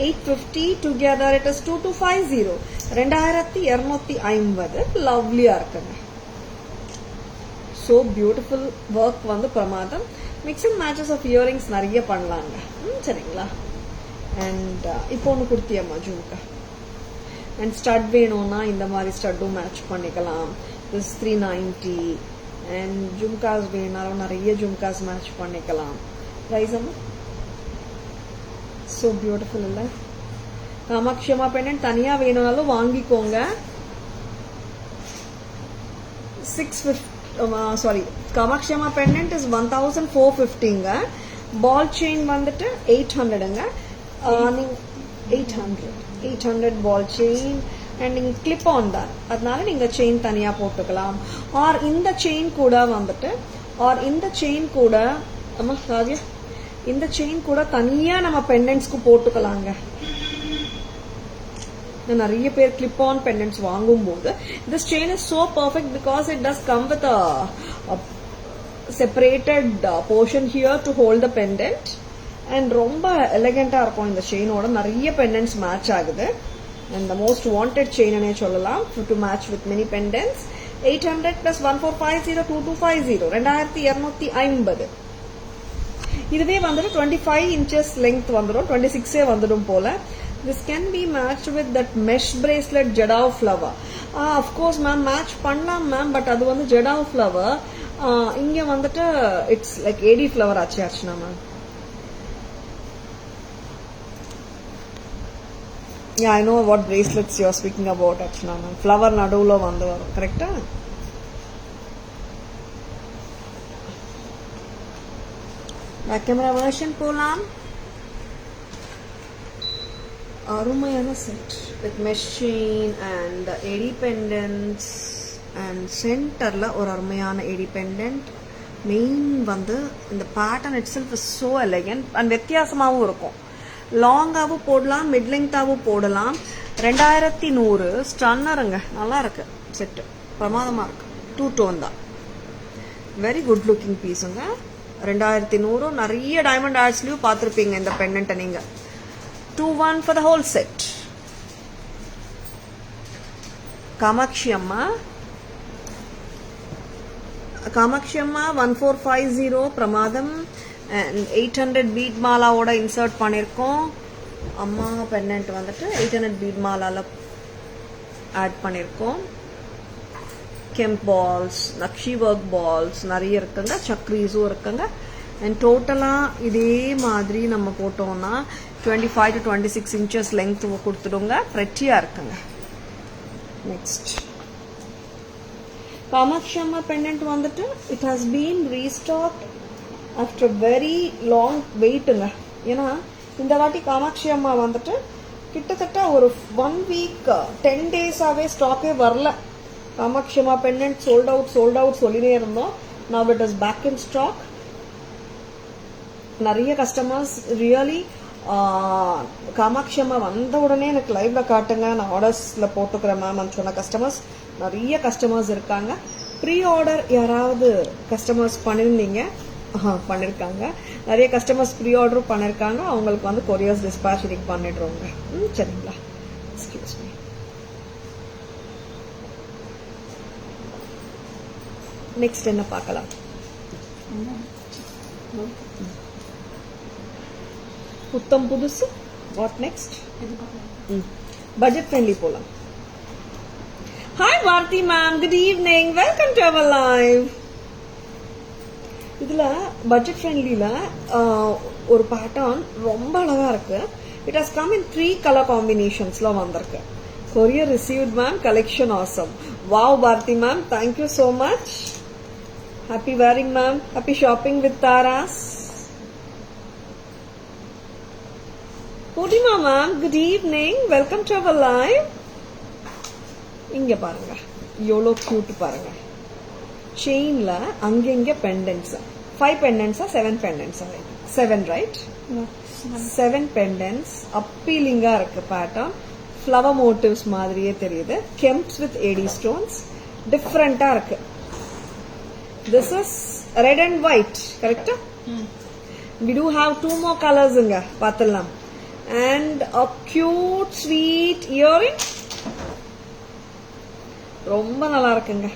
850, together it is 2250, 2250 lovely ah irukanga. So beautiful work vandu pramadam. Mix and matches of earrings nariya pannalanga seringla. And இப்போ ஒன்று கொடுத்தியம்மா jhumka and stud வேணும்னா இந்த மாதிரி ஸ்டட்டும் match பண்ணிக்கலாம். This 390 and jhumkas வேணாலும் நிறைய jhumkas match பண்ணிக்கலாம். Price அம்மா ஸோ பியூட்டிஃபுல் இல்லை? காமாட்சி அம்மா பெண்டன்ட் தனியாக வேணும்னாலும் வாங்கிக்கோங்க. 650 sorry Kamakshi Amma pendant is 1450ங்க. Ball chain வந்துட்டு 800ங்க. 800 ball chain and clip on that. அதனால நீங்க செயின் தனியா போட்டுக்கலாம். ஆர் இந்த செயின் கூட வந்துட்டு இந்த செயின் கூட அம்மா சாரியா இந்த செயின் கூட தனியா நம்ம பெண்டன்ட்ஸ்க்கு போட்டுக்கலாங்க. நிறைய பேர் clip on pendants வாங்கும்போது this chain is so perfect because it does come with a separated portion here to hold the pendant. And ரொம்ப எலகண்டா இருக்கும் இந்த செயினோட. நிறைய பெண்டன்ட்ஸ் மேட்ச் ஆகுது and the most wanted chain னே சொல்லலாம் to match with many pendants. 800 plus 1450 2250 2250. இதுவே வந்துட்டு 25 inches length வந்துடும், 26 வந்துடும் போல. This can be matched with that mesh bracelet jadao flower. Of course ma'am match பண்ணலாம் ma'am, but அது வந்து jadao flower. இங்க வந்துட்டு it's like AD flower ஆச்சு Archana ma'am. Yeah, I know what bracelets you are speaking about Archana ma'am. Flower naduvula vandu varum, correct ah? Back camera version polam. Arumayana set with mesh chain and AD pendants and center la or arumayana AD pendant. Main vandu the pattern itself is so elegant and vyathyasamavu irukum. லாங்காவும் போடலாம், mid லெங்தாவும் போடலாம். 2100 ஸ்டன்னருங்க, நல்லா இருக்கு set, பிரமாதமா இருக்கு. 2 tone தான், very good looking பீஸுங்க. 2100 நிறைய diamond ஆட்ஸ்லயும் பார்த்துருப்பீங்க இந்த பெண்டன்ட்டை நீங்க. 21 for the whole set. Kamakshi அம்மா 1450 பிரமாதம் and 800 பீட் மாலாவோட இன்சர்ட் பண்ணியிருக்கோம். அம்மா பெண்டன்ட் வந்துட்டு 800 பீட் மாலால ஆட் பண்ணியிருக்கோம். கெம்ப் பால்ஸ், நக்ஷி ஒர்க் பால்ஸ் நிறைய இருக்குங்க, சக்ரீஸும் இருக்குங்க. அண்ட் டோட்டலாக இதே மாதிரி நம்ம போட்டோம்னா 25 to 26 inches லெங்த் கொடுத்துடுங்க. ஃப்ரெட்டியாக இருக்குங்க. நெக்ஸ்ட் காமாட்சி அம்மா பெண்டன்ட் வந்துட்டு it has been restocked after very long வெயிட்டுங்க. ஏன்னா இந்த வாட்டி காமாட்சி அம்மா வந்துட்டு கிட்டத்தட்ட ஒரு 1 week 10 days-ஆவே ஸ்டாக்கே வரல. Kamakshi Amma pendant sold out சொல்லினே இருந்தோம். Now it is back in stock. நிறைய கஸ்டமர்ஸ் ரியலி காமாட்சி அம்மா வந்த உடனே எனக்கு லைவ்ல காட்டுங்க, நான் ஆர்டர்ஸ்ல போட்டுக்கிறேன் மேம் சொன்ன கஸ்டமர்ஸ் நிறைய கஸ்டமர்ஸ் இருக்காங்க. ப்ரீ ஆர்டர் யாராவது கஸ்டமர்ஸ் பண்ணிருக்காங்க. நிறைய கஸ்டமர்ஸ் ப்ரீ ஆர்டரும் பண்ணிருக்காங்க. அவங்களுக்கு வந்து கொரியர்ஸ் டிஸ்பேச் இன்னைக்கு பண்ணிடுறோங்க. சரிங்களா? Excuse me. நெக்ஸ்ட் என்ன பார்க்கலாம்? புத்தம் புதுசு. What next? பட்ஜெட் ஃப்ரெண்ட்லி போலாம். Hi Varthi ma'am, good evening, welcome to our live. இதுல பட்ஜெட் ஃப்ரெண்ட்லில ஒரு பேட்டர்ன் ரொம்ப அழகா இருக்கு. It has come in 3 color combinationsல வந்திருக்கு. Courier received ma'am, collection awesome. Wow Bharathi ma'am, thank you so much. Happy wearing ma'am, happy shopping with Taras. Poornima ma'am, good evening, welcome to our live. இங்க பாருங்க, எவ்வளோ கியூட் பாருங்க. செயின்ல அங்கங்க பெண்டன்ட்ஸ். 5 pendants 7 pendants 7 right? 7 pendants. அப்பீலிங்கா இருக்கு pattern. Flower motifs மாதிரியே தெரியுது. Kemps with AD stones. டிஃப்ரெண்டா இருக்கு. This is red and white, correct? We do have 2 more colors inga paathalam. And a cute sweet earring. ரொம்ப நல்லா இருக்குங்க.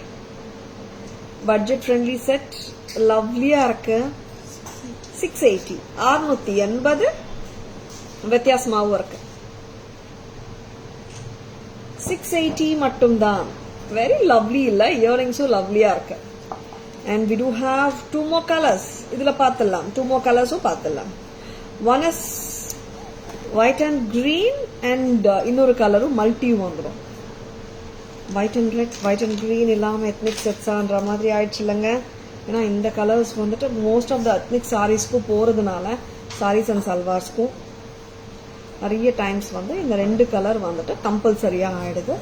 பட்ஜெட் ஃப்ரெண்ட்லி செட், லவ்லியா இருக்கு. 680 680 வித்தியாசமாவும் இருக்கு. 680 மட்டும்தான். வெரி லவ்லி இல்ல, இயரிங்ஸும் லவ்லியா இருக்கு. And we do have 2 more colors. இதுல பார்த்தலாம் 2 more colors-உம் பார்த்தலாம். One is white and green and இன்னொரு கலரும் மல்டியும் வந்துடும். White and red, white and green இல்லாமல் எத்னிக் செட்ஸான்ற மாதிரி ஆயிடுச்சு இல்லைங்க. ஏன்னா இந்த கலர்ஸ் வந்துட்டு மோஸ்ட் ஆஃப் த எத்னிக் சாரீஸ்க்கும் போகிறதுனால சாரீஸ் அண்ட் சல்வார்ஸ்க்கும் நிறைய டைம்ஸ் வந்து இந்த 2 கலர் வந்துட்டு கம்பல்சரியாக ஆயிடுது.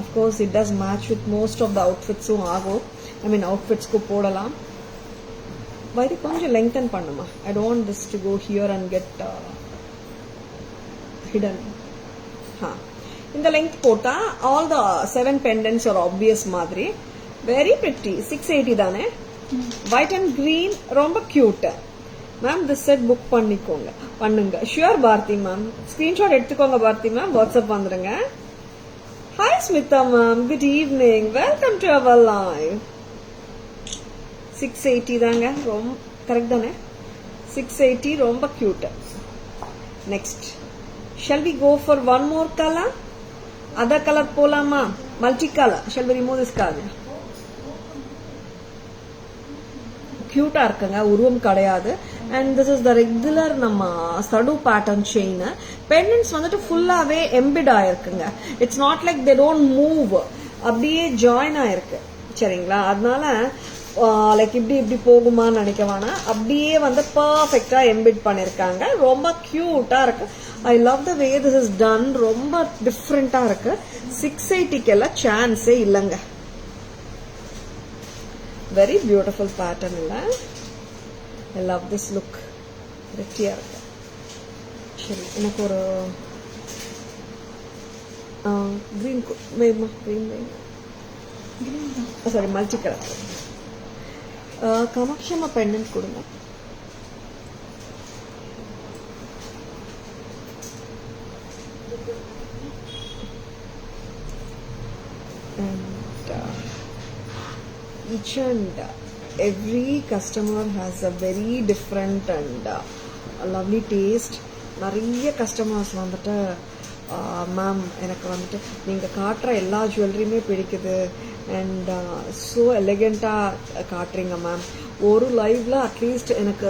Of course it does match with most of the அவுட்ஃபிட்ஸும் ஆகும். ஐ மீன் அவுட்ஃபிட்ஸ்க்கு போடலாம். இது கொஞ்சம் லெங்தன் பண்ணுமா. I don't this to go here and get hidden. இந்த லெங்த் போட்டா ஆல் த 7 pendants ஒரு ஆப்வியஸ் மாதிரி. Very pretty. 680 தானே. ஒயிட் அண்ட் கிரீன் ரொம்ப cute ma'am. This set book பண்ணுங்க. Sure Bharathi ma'am. ஸ்கிரீன்ஷாட் எடுத்துக்கோங்க பாரதி மேம், வாட்ஸ்அப் வந்துடுங்க. Hi Smitha ma'am, good evening, welcome to our live. 680 தாங்க. ரொம்ப கரெக்ட் தானே. 680 ரொம்ப cute. Next shall we go for one more color? Other colour போலாமா? Multi colour. shall we remove this color? கியூட்டா இருக்குங்க, உருவம் கிடையாது. And this is the regular நம்ம சடு பேட்டர்ன் செயின். பெண்டன்ட்ஸ் வந்துட்டு ஃபுல்லாவே எம்பிட் ஆயிருக்குங்க. It's not like they don't move, அப்படியே ஜாயின் ஆயிருக்கு. சரிங்களா? அதனால லைக் இப்படி போகுமான்னு நினைக்க வேணாம். அப்படியே வந்து பர்ஃபெக்டா எம்பிட் பண்ணிருக்காங்க. ரொம்ப கியூட்டா இருக்கு. I love the way this is done. ரொம்ப டிஃப்ரெண்டா இருக்கு. 680 எல்லாம் சான்ஸே இல்லைங்க. வெரி பியூட்டிஃபுல் பேட்டர்ன் இல்ல. I love this look. ரெட்டியா இருக்கு. சரி, எனக்கு ஒரு கிரீன் வேணுமா? Green sorry, multi colour. Kamakshi Amma pendant கொடுங்க. and each and every customer has a very different and a lovely taste. நிறைய கஸ்டமர்ஸ் வந்துட்டு மேம் எனக்கு வந்துட்டு நீங்கள் காட்டுற எல்லா ஜுவல்லரியுமே பிடிக்குது அண்ட் ஸோ எலிகெண்ட்டாக காட்டுறீங்க மேம். ஒரு லைவ்ல அட்லீஸ்ட் எனக்கு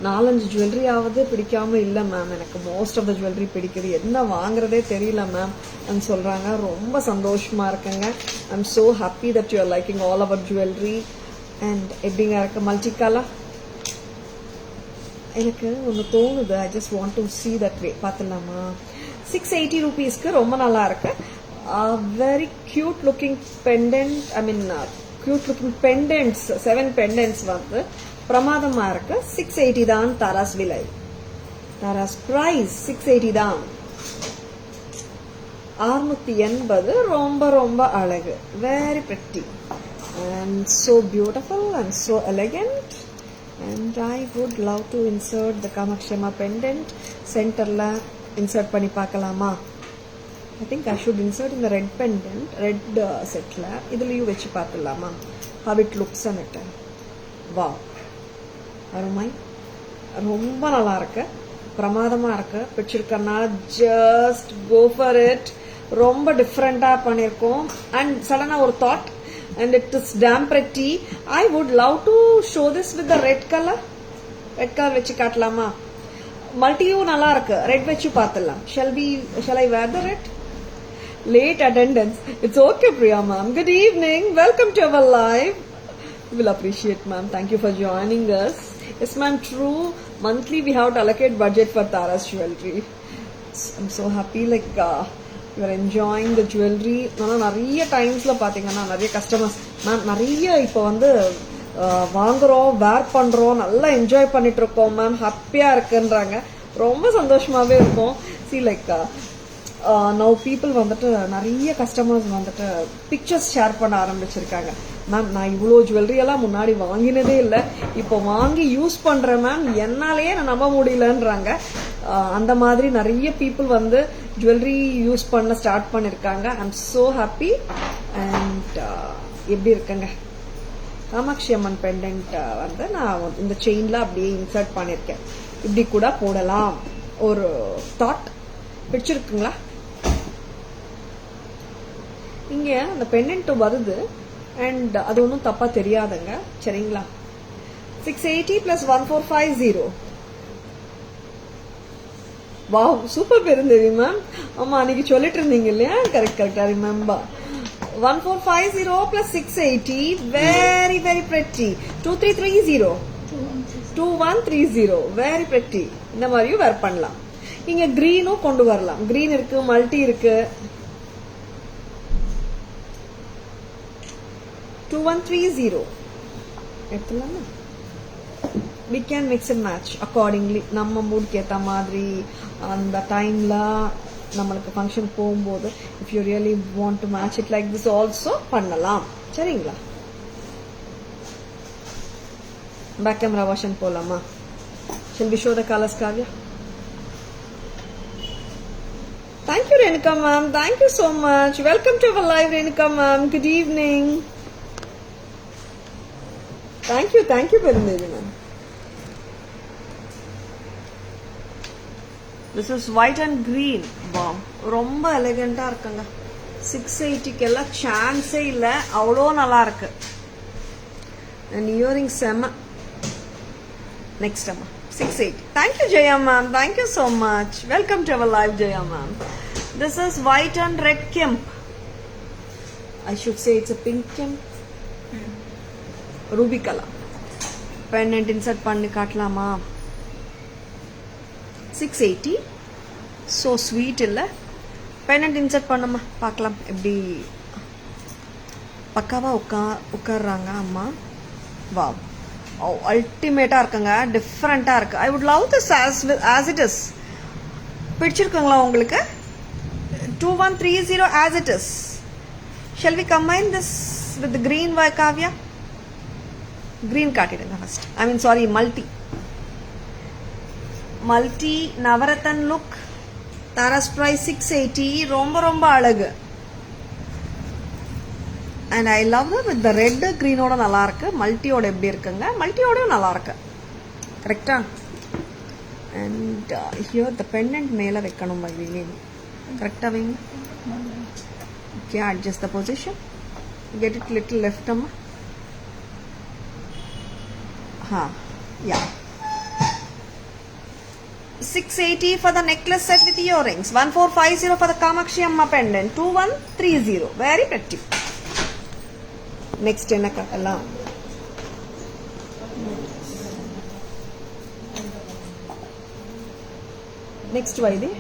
4-5 ஜுவல்லரியாவது பிடிக்காம இல்லை மேம், எனக்கு மோஸ்ட் ஆஃப் த ஜுவல்லரி பிடிக்குது, என்ன வாங்குறதே தெரியல மேம் அப்படின்னு சொல்கிறாங்க. ரொம்ப சந்தோஷமாக இருக்குங்க. I am so happy that you are liking all our jewellery. And எப்படிங்க இருக்கு மல்டி கலர்? எனக்கு ஒன்று தோணுது, I just want to see that way. பார்த்துலாமா? 680 rupeesக்கு ரொம்ப நல்லா இருக்கு. Very cute looking pendant, I mean cute looking pendants, 7 pendants வந்து பிரமாதமா இருக்கு. 680 தான் தாராஸ் விலை. தாராஸ் பிரைஸ் 680 தான். 680 ரொம்ப ரொம்ப அழகு. Very pretty and so beautiful and so elegant. And I would love to insert the Kamakshi Amma pendant center la insert பண்ணி பார்க்கலாமா? I think I should insert in the red pendant, red set la. இதுலயும் வெச்சு பார்த்துலாமா how it looks on it? Wow, அருமை, ரொம்ப நல்லா இருக்கு, பிரமாதமா இருக்கு. பிடிச்சிருக்கனா just go for it. ரொம்ப டிஃபரெண்டா பண்ணிருக்கோம். And சடனா ஒரு thought, and it is damn pretty. I would love to show this with the red color. Red color வெச்சு காட்டலாமா? மல்டியும் நல்லா இருக்கு, ரெட் வெச்சு பார்த்துலாம். Shall I wear the red? Late attendance. It's okay, Priya ma'am. Good evening. Welcome to our live. We will appreciate, ma'am. Thank you for joining us. Yes, ma'am. True. Monthly we have to allocate budget for Tara's jewelry. I'm so happy. Like you are enjoying the jewelry. நான் நிறைய டைம்ஸ்ல பாத்தீங்கன்னா நிறைய customers ma'am நிறைய இப்போ வந்து வாங்குறோம், வேர் பண்றோம், நல்லா என்ஜாய் பண்ணிட்டு இருக்கோம் மேம், ஹாப்பியா இருக்குன்றாங்க. ரொம்ப சந்தோஷமாவே இருக்கும். see like now people வந்துட்டு நிறைய கஸ்டமர்ஸ் வந்துட்டு பிக்சர்ஸ் ஷேர் பண்ண ஆரம்பிச்சிருக்காங்க. மேம் நான் இவ்வளோ ஜுவல்லரி எல்லாம் முன்னாடி வாங்கினதே இல்லை, இப்போ வாங்கி யூஸ் பண்றேன் மேம், என்னாலேயே நான் நம்ப முடியலன்றாங்க. அந்த மாதிரி நிறைய பீப்புள் வந்து ஜுவல்லரி யூஸ் பண்ண ஸ்டார்ட் பண்ணிருக்காங்க. I am so happy. And எப்படி இருக்குங்க காமாட்சி அம்மன் பெண்டன்ட் வந்து நான் இந்த செயின்ல அப்படியே இன்சர்ட் பண்ணிருக்கேன். இப்படி கூட போடலாம் ஒரு தாட். பிடிச்சிருக்குங்களா? இங்க அந்த பெண்டன்ட் வருது அண்ட் அது ஒன்றும் தப்பா தெரியாதுங்க, சரிங்களா? 680 plus 1450. Wow, super Perundevi ma'am. ஆமா அன்னைக்கு சொல்லிட்டு இருந்தீங்க இல்லையா? Correct I remember. 1450 plus 680. very very pretty. 2330 2130. very pretty. இந்த மாதிரியும் வேர் பண்ணலாம். இங்க கிரீனும் கொண்டு வரலாம். கிரீன் இருக்கு, மல்டி இருக்கு. 2130 எடுத்துலாமா? we can mix and match accordingly. நம்ம மூட்க்கு ஏத்த மாதிரி அந்த டைம்ல நம்மளுக்கு ஃபங்க்ஷன் போகும்போது if you really want to match it like this also பண்ணலாம், சரிங்களா? பேக் கேமரா வாஷன் போலாமா? shall we show the colors, Kavya? Thank you Renuka ma'am, thank you so much. Welcome to our live Renuka ma'am. Good evening. Thank you Perundevi ma'am. This is white and green. Wow, ரொம்ப எலிகெண்டா இருக்குங்க. 680 எல்லாம் சான்ஸே இல்ல, அவ்வளோ நல்லா இருக்கு. And earring செம. Next அம்மா 680. Thank you Jaya ma'am, thank you so much. Welcome to our live Jaya ma'am. This is white and red kemp. I should say it's a pink kemp. Ruby color. Pendant insert பண்ணி காட்டலாமா? 680. so sweet இல்ல? pendant insert பண்ணமா பார்க்கலாம் எப்படி பக்காவா உட்கார்றாங்க அம்மா. Wow, அல்டிமேட்டா இருக்குங்க, டிஃபரெண்டா இருக்கு. I would love this as it is. பிடிச்சிருக்குங்களா உங்களுக்கு? 2130 as it is. Shall we combine this with the green by Kavya? Green காட்டிடுங்க first. I mean sorry, multi navratan look. Taras price 680. ரொம்ப ரொம்ப அழகு. And I love with the red க்ரீனோட நல்லா இருக்கு. மல்டியோட எப்படி இருக்குங்க? மல்டியோடயும் நல்லா இருக்கு. கரெக்டா? அண்ட் ஹியர் த பெண்டன்ட் மேலே வைக்கணும் வைங்க. கரெக்டாக வைங்க. Okay, adjust the position. Get it little left அம்மா. Yeah. 680 for the necklace set with earrings. 1450 for the Kamakshi Amma pendant. 2130. Very pretty. Next enna kattalam. Next vaidi.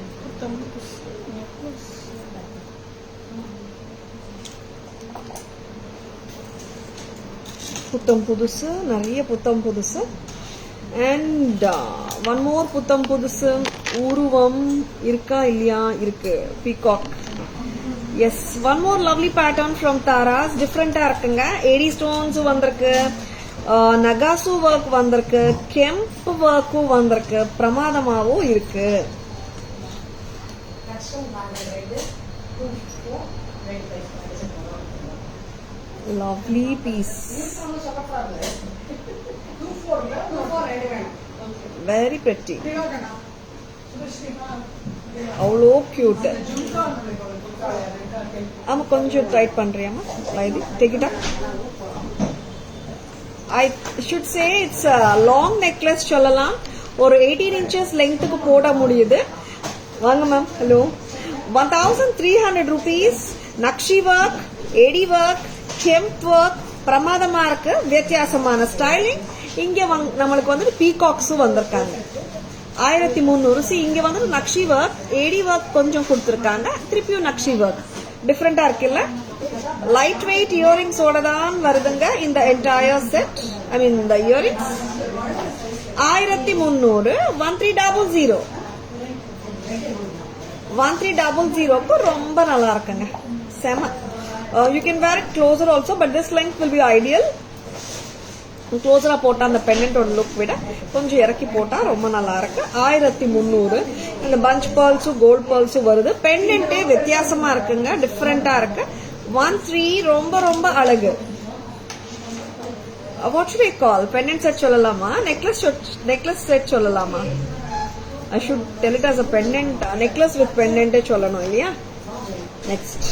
புத்தம் புதுசு, நிறைய புத்தம் புதுசு. அண்ட் ஒன் மோர் புத்தம் புதுசு. உருவம் இருக்கா இல்லையா? இருக்கு. Peacock. Yes, one more lovely pattern from Taras. டிஃப்ரெண்டா இருக்குங்க. ஏடி ஸ்டோன்ஸ் வந்திருக்கு, நகாசு ஒர்க் வந்திருக்கு, கெம்ப் ஒர்க்கும் வந்திருக்கு, பிரமாதமாவும் இருக்கு. Lovely piece. Very pretty. அவ்வளோ கியூட். ஆமா, கொஞ்சம் டைட் பண்றியாமா? Light take it up. I should say it's a long necklace சொல்லலாம். ஒரு 18 inches லெங்க்த்துக்கு போட முடியுது. வாங்க ma'am. Hello. 1300 rupees. Nakshi work, AD work, kemp work, பிரமாதமா இருக்கு. வித்தியாசமான ஸ்டைலிங். இங்க நம்மளுக்கு வந்து பீகாக்ஸும் வந்திருக்காங்க. 1300. இங்க வந்து நக்ஷி ஒர்க், ஏடி ஒர்க் கொஞ்சம் கொடுத்துருக்காங்க. திருப்பியும் நக்ஷி ஒர்க். டிஃப்ரெண்டா இருக்குல்ல? லைட் வெயிட் இயரிங்ஸ் ஓட தான் வருதுங்க இந்த என்டையர் செட். ஐ மீன் இந்த இயரிங்ஸ் 1300. 1300. 1300க்கு ரொம்ப நல்லா இருக்குங்க. செம. You can wear it closer also, but this length will be ideal. க்ளோஸரா போட்டா அந்த பெண்டன்டோட லுக் விட கொஞ்சம் இறக்கி போட்டா ரொம்ப நல்லா இருக்கு. 1300. இந்த பஞ்ச் பேர்ல்ஸும் கோல்ட் பேர்ல்ஸும் வருது. பெண்டன்ட்டே வித்தியாசமா இருக்குங்க, டிஃப்ரெண்டா இருக்கு. 13 ரொம்ப ரொம்ப அழகு. What should I call? Pendant set சொல்லலாமா? necklace set சொல்லலாமா? I should tell it as a pendant. necklace with pendant சொல்லணும் இல்லையா? Next.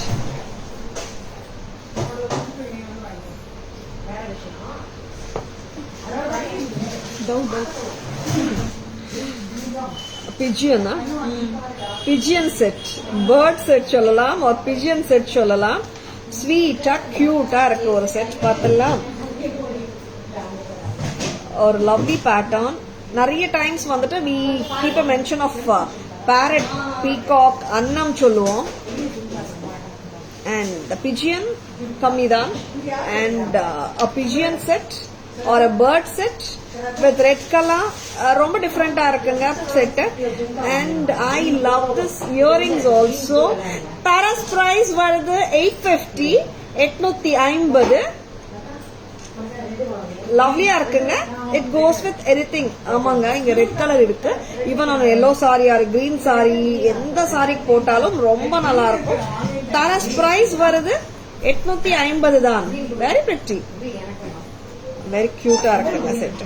Pigeon pigeon set, bird set சொல்லலாம், ஒரு பிஜியன் செட் சொல்லலாம். ஸ்வீட்டா கியூட்டா இருக்கு ஒரு செட். பார்த்தலாம், ஒரு லவ்லி பேட்டர்ன். நிறைய டைம்ஸ் வந்துட்டு we keep a mention of parrot, peacock, அன்னம் சொல்லுவோம். and the pigeon கம்மி தான். and a pigeon set or a bird set with red color ரொம்ப டிஃப்ரெண்டா இருக்குங்க set. and I love this earrings also. Taras price வருது 850, 850. லவ்லியா இருக்குங்க. It goes with anything. ஆமாங்க, இங்க ரெட் கலர் இருக்கு. Even on yellow sari or green sari, எந்த சாரி போட்டாலும் ரொம்ப நல்லா இருக்கும். தாராஸ் பிரைஸ் வருது 850 தான். வெரி பிரிட்டி, வெரி கியூட்டா இருக்குங்க செட்.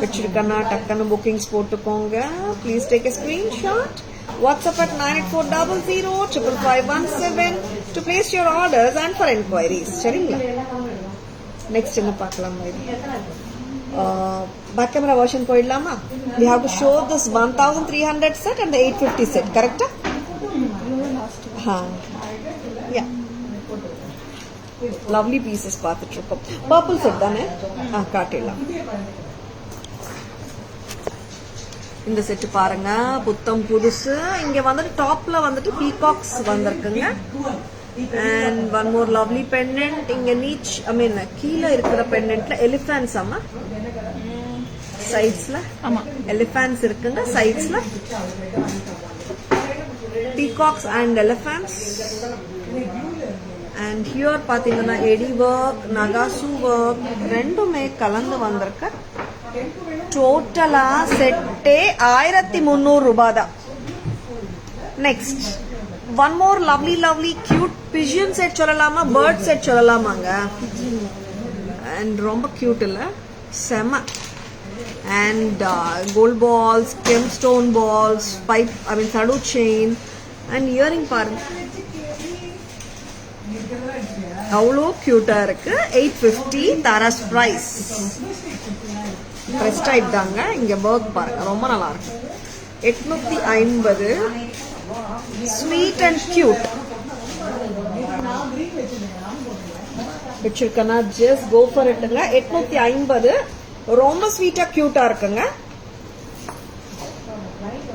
வச்சிருக்கனா டக்குன்னு புக்கிங்ஸ் போட்டுக்கோங்க. Please take a screenshot. WhatsApp at 9840055517 to place your orders and for enquiries. சரிங்களா? நெக்ஸ்ட் என்ன பார்க்கலாம்? பேக் கேமரா வெர்ஷன் போயிடலாமா? we have to show this 1300 set and the 850 set. கரெக்டா? யா, lovely pieces பார்த்துட்டு இருக்கோம். பர்பிள் செட் தானே? காட்டிடலாம். இந்த செட்டு பாருங்க, புத்தம் புதுசு. இங்க வந்துட்டு டாப்ல வந்துட்டு பீகாக்ஸ் வந்திருக்குங்க. and one more lovely pendant. இங்க நீச், ஐ மீன் கீழே இருக்கிற பெண்டன்ட்ல எலிஃபன்ட்ஸ் அம்மா சைட்ஸ்ல. ஆமா, எலிஃபன்ட்ஸ் இருக்குங்க சைட்ஸ்ல. Peacocks and elephants. and here பாத்தீங்கன்னா எடி ஒர்க், நகாசு ஒர்க் ரெண்டுமே கலந்து வந்திருக்கு. டோட்டலா செட்டே 1300 ரூபாய் தான். Next One more lovely cute pigeon set சொல்லலாமா, bird set சொல்லலாமாங்க. And ரொம்ப cute இல்ல, செம. And gold balls, gemstone balls, pipe, sadu chain and earring பாருங்க. அவ்வளோ கியூட்டா இருக்கு. 850 தாராஸ் பிரைஸ். ப்ரெஸ் டைப் தாங்க. இங்க ஒர்க் பாருங்க, ரொம்ப நல்லா இருக்கு. 850. Sweet and cute. பிடிச்சிருக்கனா ஜஸ்ட் கோ ஃபார் இட்ங்க. 850 ரொம்ப ஸ்வீட்டா கியூட்டா இருக்குங்க.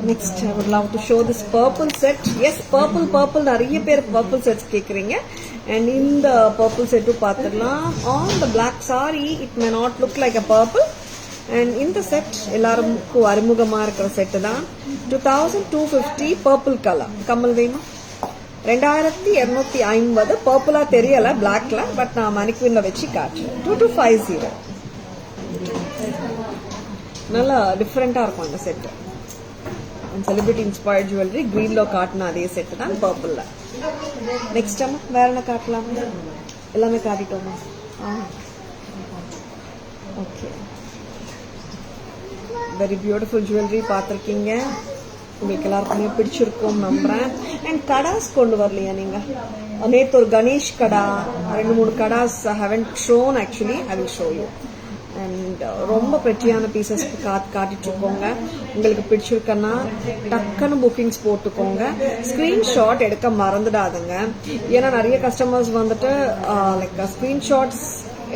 Next, I would love to show this purple set. Yes, purple நிறைய பேர் purple sets கேக்குறீங்க. And in the purple set பாத்துடலாம். On the black saree, it may not look like a purple. And in the set, எல்லாருக்கும் அறிமுகமா இருக்கிற set தான். 2250 purple color. Kamal வேமா 2250 purple தெரியல blackல, but நான் மணிக்வின்ல வச்சு காட்டுறேன். 2250. நல்லா டிஃபரெண்டா இருக்கும் இந்த செட். செலிபிரிட்டி இன்ஸ்பயர்ட் ஜுவல்லரி கிரீன்ல காட்டின அதே செட் தான் பர்பிள்ல. நெக்ஸ்ட் அம்மா வேற என்ன காட்டலாம்? எல்லாமே காட்டிட்டோமா? ஓகே, வெரி பியூட்டிஃபுல் ஜுவல்லரி பார்த்துருக்கீங்க. உங்களுக்கு எல்லாருக்குமே பிடிச்சிருக்கும் நம்புறேன். அண்ட் கடாஸ் கொண்டு வரலையா நீங்க? நேற்று ஒரு கணேஷ் கடா, 2-3 கடாஸ் haven't shown. Actually I will show you. And ரொம்ப பெட்டியான பீசஸ் காட்டிட்டு இருக்கோங்க. உங்களுக்கு பிடிச்சிருக்கன்னா டக்குன்னு புக்கிங்ஸ் போட்டுக்கோங்க. ஸ்கிரீன்ஷாட் எடுக்க மறந்துடாதுங்க. ஏன்னா நிறைய கஸ்டமர்ஸ் வந்துட்டு லைக் ஸ்கிரீன்ஷாட்ஸ்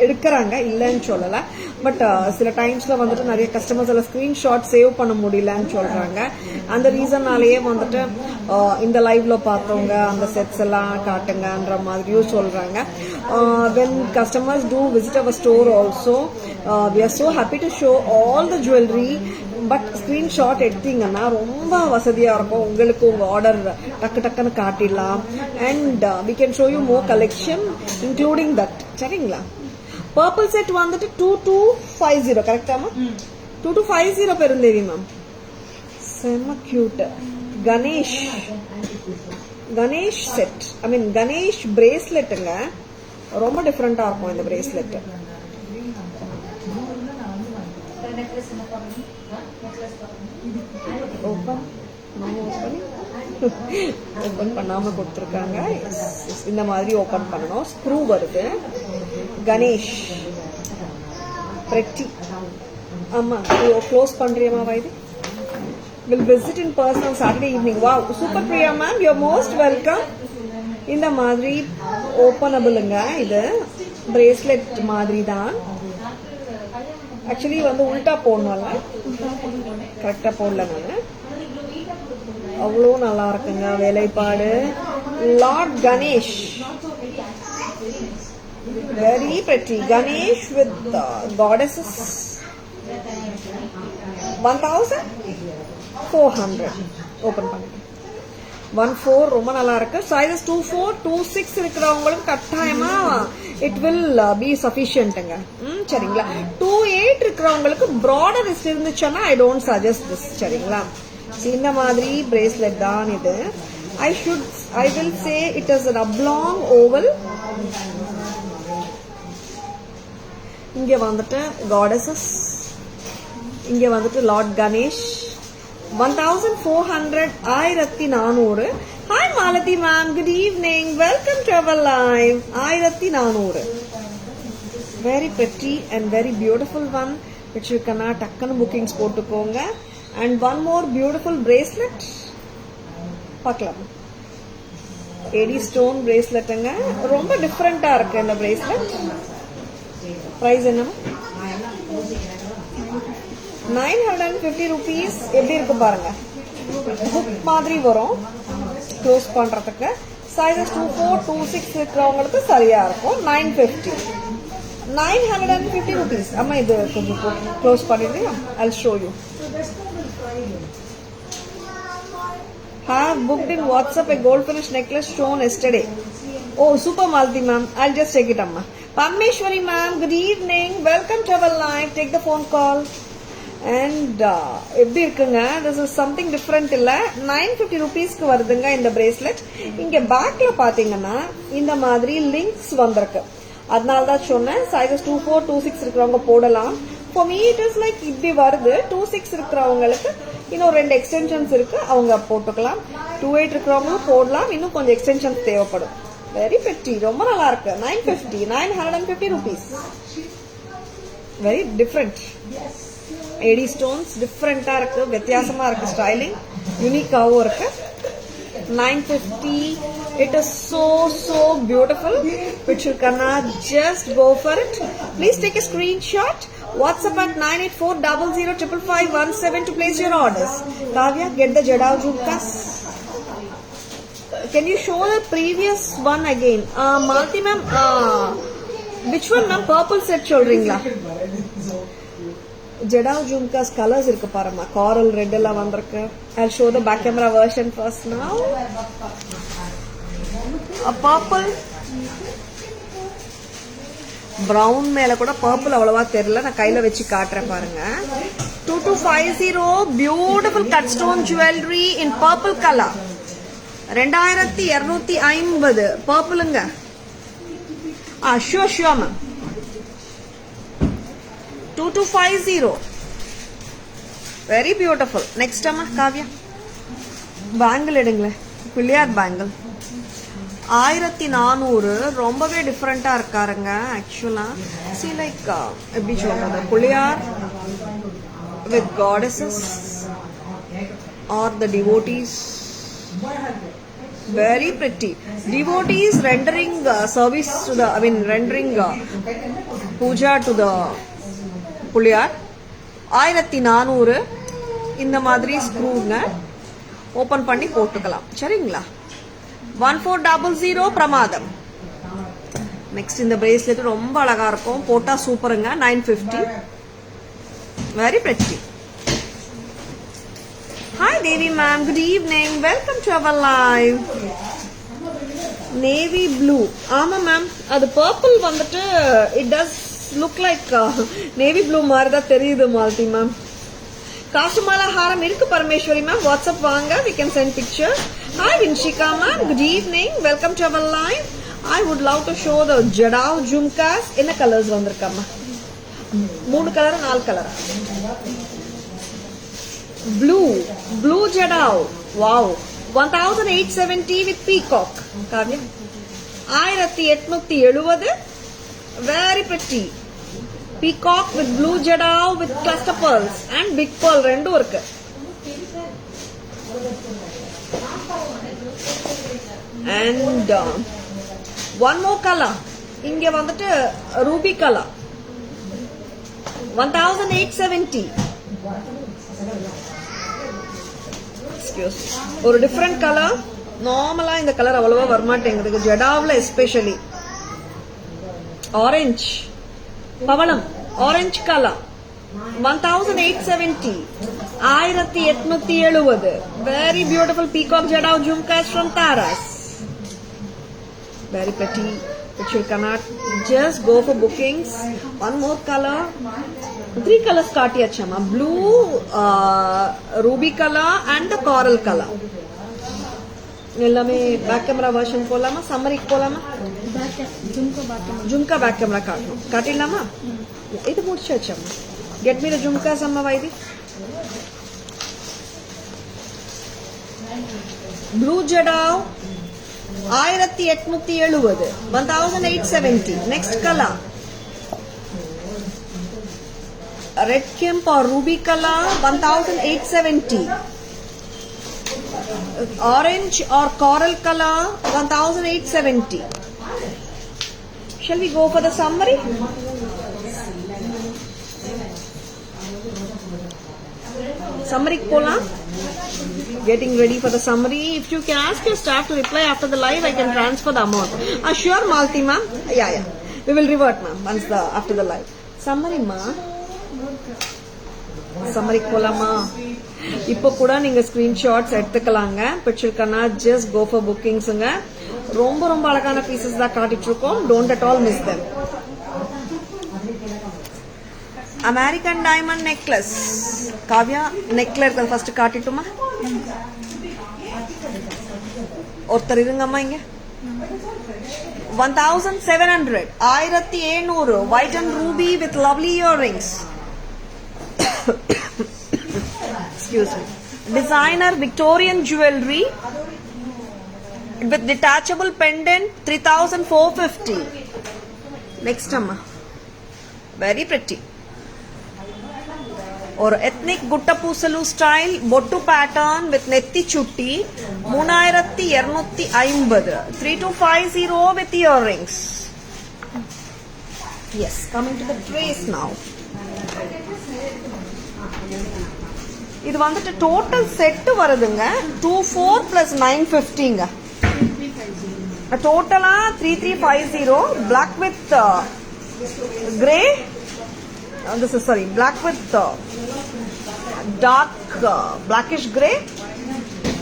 எடுக்கிறாங்க, இல்லைன்னு சொல்லல. பட் சில டைம்ஸ்ல வந்துட்டு நிறைய கஸ்டமர்ஸ் எல்லாம் ஸ்கிரீன்ஷாட் சேவ் பண்ண முடியலன்னு சொல்றாங்க. அந்த ரீசன்னாலேயே வந்துட்டு இந்த லைவ்ல பார்த்தவங்க அந்த செட்ஸ் எல்லாம் காட்டுங்கன்ற மாதிரியும் சொல்றாங்க. when customers do visit our store also, we are so happy to show all the jewelry. But screenshot எடுத்தீங்கன்னா ரொம்ப வசதியா இருக்கும். உங்களுக்கு உங்க ஆர்டர் டக்குன்னு காட்டிடலாம். And we can show you more collection including that. சரிங்களா? பர்பிள் செட் வந்துட்டு 2250 கரெக்டாமா? 2250 பெருந்தேவி மேம். செம்ம கியூட். கணேஷ் செட், கணேஷ் பிரேஸ்லெட்டுங்க. ரொம்ப டிஃபரெண்டா இருக்கும் இந்த பிரேஸ்லெட். ஓபன் பண்ணாம கொடுத்துருக்காங்க. இந்த மாதிரி ஓபன் பண்ணணும். ஸ்க்ரூ வருது. கணேஷ் பிரெட்டி. ஆமா, close பண்றியமா வைது? will visit in person on Saturday evening. Wow, super Priya ma'am, you're most welcome. இந்த மாதிரி ஓபனபிளுங்க. இது பிரேஸ்லெட் மாதிரி தான். ஆக்சுவலி வந்து உல்டா போடணும்ல, கரெக்டா போடல நானு. அவ்வளோ நல்லா இருக்குங்க வேலைப்பாடு. Lord Ganesh, very pretty. Ganesh with goddesses. 1400 open பண்ணுங்க. 14 ரொம்ப நல்லா இருக்கு. சைஸஸ் 24, 26 இருக்கிறவங்களுக்கு கட்டாயமா it will be sufficientங்க. சரிங்களா? 28 இருக்கிறவங்களுக்கு broader இருந்துச்சுன்னா I don't suggest this. சரிங்களா? இந்த மாதிரி பிரேஸ்லெட் தான் இது. I will say it is an oblong oval. இங்க வந்துட்டு goddesses, இங்க வந்துட்டு Lord Ganesh. 1400, 1400. Hi Malati ma'am, good evening, welcome to our live. 1400. Very pretty and very beautiful one, which you can டக்குன்னு bookings போட்டுக்கோங்க. And one more beautiful bracelet பார்க்கலாம். AD stone braceletங்க. ரொம்ப டிஃபரெண்டா இருக்கு இந்த bracelet. பிரைஸ் என்னமா? 950 rupees. எப்படி இருக்கு பாருங்க. புக் மாதிரி வரும் க்ளோஸ் பண்றதுக்கு. சைஸஸ் 24, 26 இருக்கிறவங்களுக்கு சரியா இருக்கும். 950 rupees. அம்மா இது கொஞ்சம் க்ளோஸ் பண்ணிடுங்க. I'll show you. Have booked in WhatsApp a gold finish necklace shown yesterday. Oh, super Malti ma'am. I'll just take it, amma. Parmeshwari ma'am, good evening. Welcome to our live. Take the phone call. And எப்படி இருக்குங்க, this is something different இல்ல. 950 rupeesக்கு வருதுங்க இந்த bracelet. இங்க பேக்ல பாத்தீங்கன்னா இந்த மாதிரி லிங்க்ஸ் வந்திருக்கு. அதனால தான் சொன்னேன் சைஸஸ் 24, 26 இருக்கிறவங்க போடலாம். For me it is like இப்படி வருது. 26 இருக்கிறவங்களுக்கு இன்னும் 2 எக்ஸ்டென்ஷன்ஸ் இருக்கு, அவங்க போட்டுக்கலாம். 28 இருக்கிறவங்களும் போடலாம், இன்னும் கொஞ்சம் எக்ஸ்டென்ஷன்ஸ் தேவைப்படும். வெரி பெட்டி, ரொம்ப நல்லா இருக்கு. 950 rupees. Very different. AD stones டிஃப்ரெண்டா இருக்கு, வித்தியாசமா இருக்கு, ஸ்டைலிங் யூனிக்காவும் இருக்கு. 950. It is so beautiful. Pichur Kanna, just go for it. Please take a screenshot. WhatsApp at 9840055517 to place your orders. Kavya, get the Jadao Jhumkas. Can you show the previous one again? Malti ma'am, which one ma'am? Purple set சொல்றீங்களா? Jadao Jhumkas colors இருக்கு பாருமா, coral red எல்லாம் வந்திருக்கு. I'll show the back camera version first now. A purple, brown மேல கூட purple அவ்வளவா தெரியல, நான் கையில வச்சு காட்டுறேன் பாருங்க. 2250 beautiful cut stone jewelry in purple color. 2250 purpleங்க. Sure ma'am. 2250. Very beautiful. Next amma Kavya. Bangle எடுங்களே, பிள்ளையார் பேங்கிள் 1400. ரொம்பவே டிஃப்ரெண்டா இருக்காருங்க ஆக்சுவலா. see like எப்படி சொல்றது, Pillaiyar with goddesses or the devotees. Very pretty. Devotees rendering service to the, rendering puja to the புள்ளியார். 1400. இந்த மாதிரி ஸ்க்ரூங்க ஓபன் பண்ணி போட்டுக்கலாம், சரிங்களா? 1400 பிரமாதம். நெக்ஸ்ட் இந்த பிரேஸ்லெட் ரொம்ப அழகா இருக்கும், போட்டா சூப்பருங்க. 950. Very pretty. Hi Devi ma'am, good evening. Welcome to our live. Navy blue. ஆமா மேம், அது purple வந்துட்டு it does look like navy blue மாதிரி தான் தெரியுது மால்தி மேம். காசுமாலா ஹாரம் இருக்கு பரமேஸ்வரி மேம், வாட்ஸ்அப் வாங்க, we can send picture. Hi Vinshika ma'am, good evening. Welcome to our live. I would love to show the Jadao Jhumkas. என்ன colours வந்திருக்காமா? 3 colour 4 colour. Blue Jadao. Wow. 1870 with peacock. Kavya. 1870. Very pretty. Peacock with blue Jadao with cluster pearls and big pearl rendu irukku. And one more color. Inge vandittu ruby color. 1870. Excuse me. ஒரு different color. நார்மலா இந்த colour அவ்வளவா வரமாட்டேங்குது ஜடாவ்ல, especially orange பவளம், orange colour. 1870. 1870. Very beautiful peacock Jadao Jhumkas from Taras. Very pretty. Which you cannot just go for bookings. One more color. 3 colors kaatiyachama. Blue, ruby color and the coral color. எல்லாமே back camera version போலாமா, சம்மரிக்கு போலாமா? Jhumka back camera காட்டணும், காட்டிடலாமா? இது முடிச்சாச்சம்மா. Get me the jhumkas அம்மா why this. Blue jadau 1870. 1870. Next colour red kemp or ruby color. 1870. Orange or coral color. 1870. Shall we go for the summary? Summary pola. Getting ready for the summary. If you can ask your staff to reply after the live, I can transfer the amount. Sure Malti ma'am. Yeah. We will revert ma'am once after the live. Summary ma. Summary போலாமா? இப்போ கூட நீங்க screenshots எடுத்துக்கலாங்க. Picture கண்ணா just go for bookings-ங்க. ரொம்ப ரொம்ப அழகான பீசஸ் தான் காட்டிட்டு இருக்கோம். Don't at all miss them. American diamond necklace. Kavya நெக்ல இருக்கிறது ஃபர்ஸ்ட் காட்டிட்டுமா? ஒருத்தர் இருங்கம்மா இங்க. 1700 1700 white and ruby with lovely earrings. Excuse me. Designer Victorian jewelry with detachable pendant 3450. Next amma, very pretty. Or ethnic gutta pusalu style bottu pattern with netti chutti 3250 3250 with earrings. Yes, coming to the trays now. இது வந்துட்டு total set வருதுங்க 24 plus 950ங்க. டோட்டலா 3350 black with grey. This is sorry, black with dark blackish grey.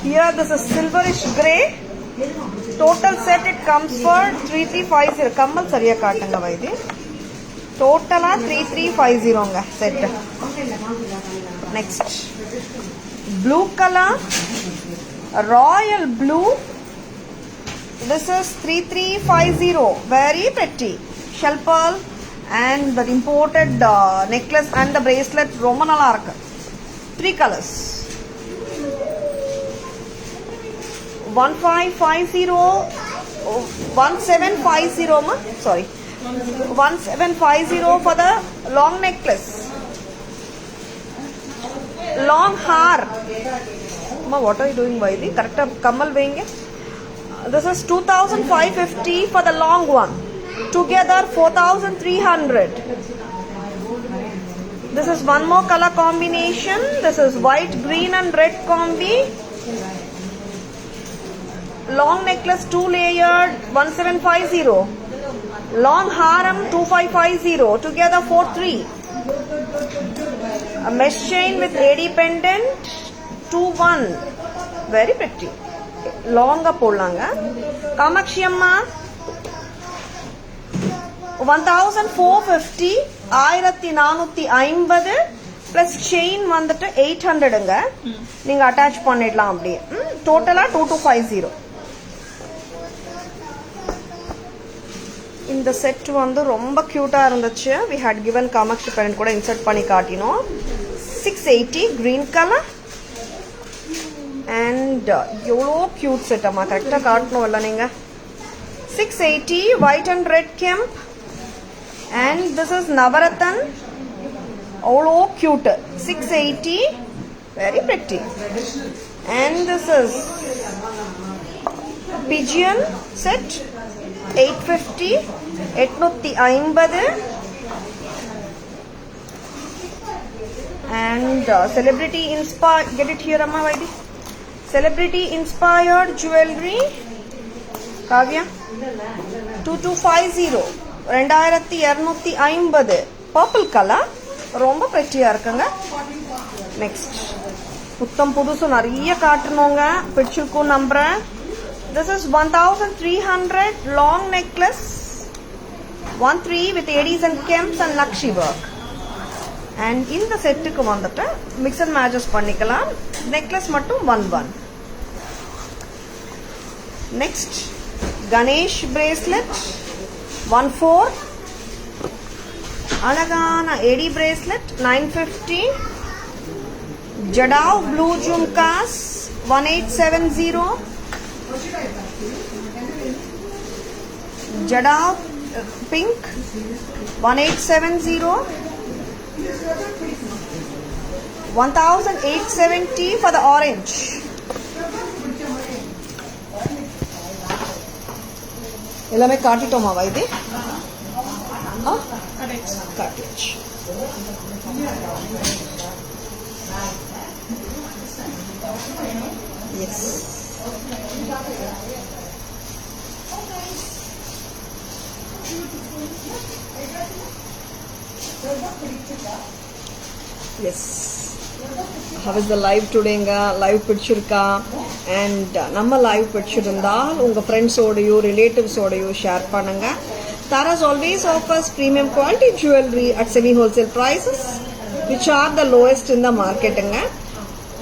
Here this is silverish grey. Total set it comes for 3350. Kammal சரியா காட்டுங்க why this. டோட்டலா 3350ங்க set. Next, blue color, royal blue. This is 3350. Very pretty. Shell pearl and the imported necklace and the bracelet ரொம்ப நல்லா இருக்கு. 3 colors. 1550 1750 ma, sorry, 1750 for the long necklace. Long hair. Ma, what are you doing Vaidi? Correct kamal venge. This is 2550 for the long one. Together 4300. This is one more color combination. This is white, green and red combi. Long necklace 2 layered 1750. Long harem 2550. Together 43. A mesh chain with AD pendant 21. Very pretty. Longa polanga. Kamakshi amma 1450 1450 plus chain வந்துட்டு 800ங்க. நீங்க attach பண்ணிடலாம் அப்படியே. டோட்டலா 2250. இந்த set வந்து ரொம்ப கியூட்டா இருந்துச்சு. we had given Kamakshi pendant கூட இன்சர்ட் பண்ணி காட்டினோம். 680 green color and எவ்வளோ கியூட் செட் அம்மா, கரெக்டாக காட்டணும் இல்லை நீங்க. 680 white and red kemp and this is Navaratan. அவ்வளோ cute. 680 very pretty. And this is pigeon set 850 850 and celebrity inspired, get it here amma Vaidi, celebrity inspired jewelry Kavya 2250 2250 purple color ரொம்ப pretty-ஆ இருக்குங்க. Next, புத்தம் புதுசு நிறைய காட்டணுங்க, பிடிச்சிருக்கும் நம்புறேன். This is 1300 long necklace 13 with ADs and kems and Nakshi work. And இந்த செட்டுக்கு வந்துட்டு mix and matches பண்ணிக்கலாம். necklace மட்டும் 11. Next, Ganesh bracelet 14. அழகான AD bracelet 950. Jadao blue jhumkas 1870. Jadao pink 1870. 1870 for the orange. எல்லாமே காட்டிட்டோமா வைதி? காட்டியாச்சு. Yes. Yes. How is the live todayங்க? live பிடிச்சிருக்கா? and நம்ம live பிடிச்சிருந்தால் உங்க ஃப்ரெண்ட்ஸ் ஓடையோ ரிலேட்டிவ்ஸ் ஓடையோ ஷேர் பண்ணுங்க. Tara's always offers premium quality jewelry at semi wholesale prices. which are the lowest in the market.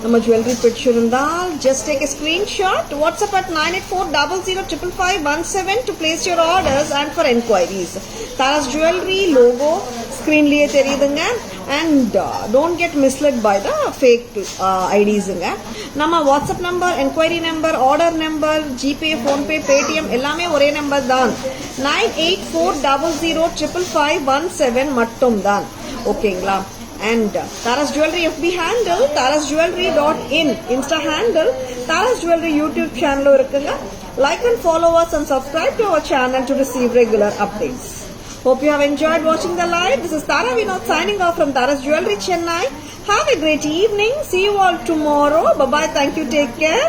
நம்ம ஜுவல்லரி பிடிச்சிருந்தால் just take a screenshot, WhatsApp at 9840055517 to place your orders and for enquiries. Tara's Jewelry logo ஸ்க்ரீன்லயே தெரியுதுங்க. and don't get misled by the fake IDs. நம்ம WhatsApp number, enquiry number, order number, GPay, PhonePe, Paytm எல்லாமே ஒரே number தான். 9840055517 மட்டும் தான். ஓகேங்களா? And Tara's Jewelry FB handle, tarasjewelry.in, Insta handle, Tara's Jewelry YouTube channel இருக்குங்க. Like and follow us and subscribe to our channel to receive regular updates. Hope you have enjoyed watching the live. This is Tara Vinod signing off from Tara's Jewelry Chennai. Have a great evening. See you all tomorrow. Bye bye. Thank you. Take care.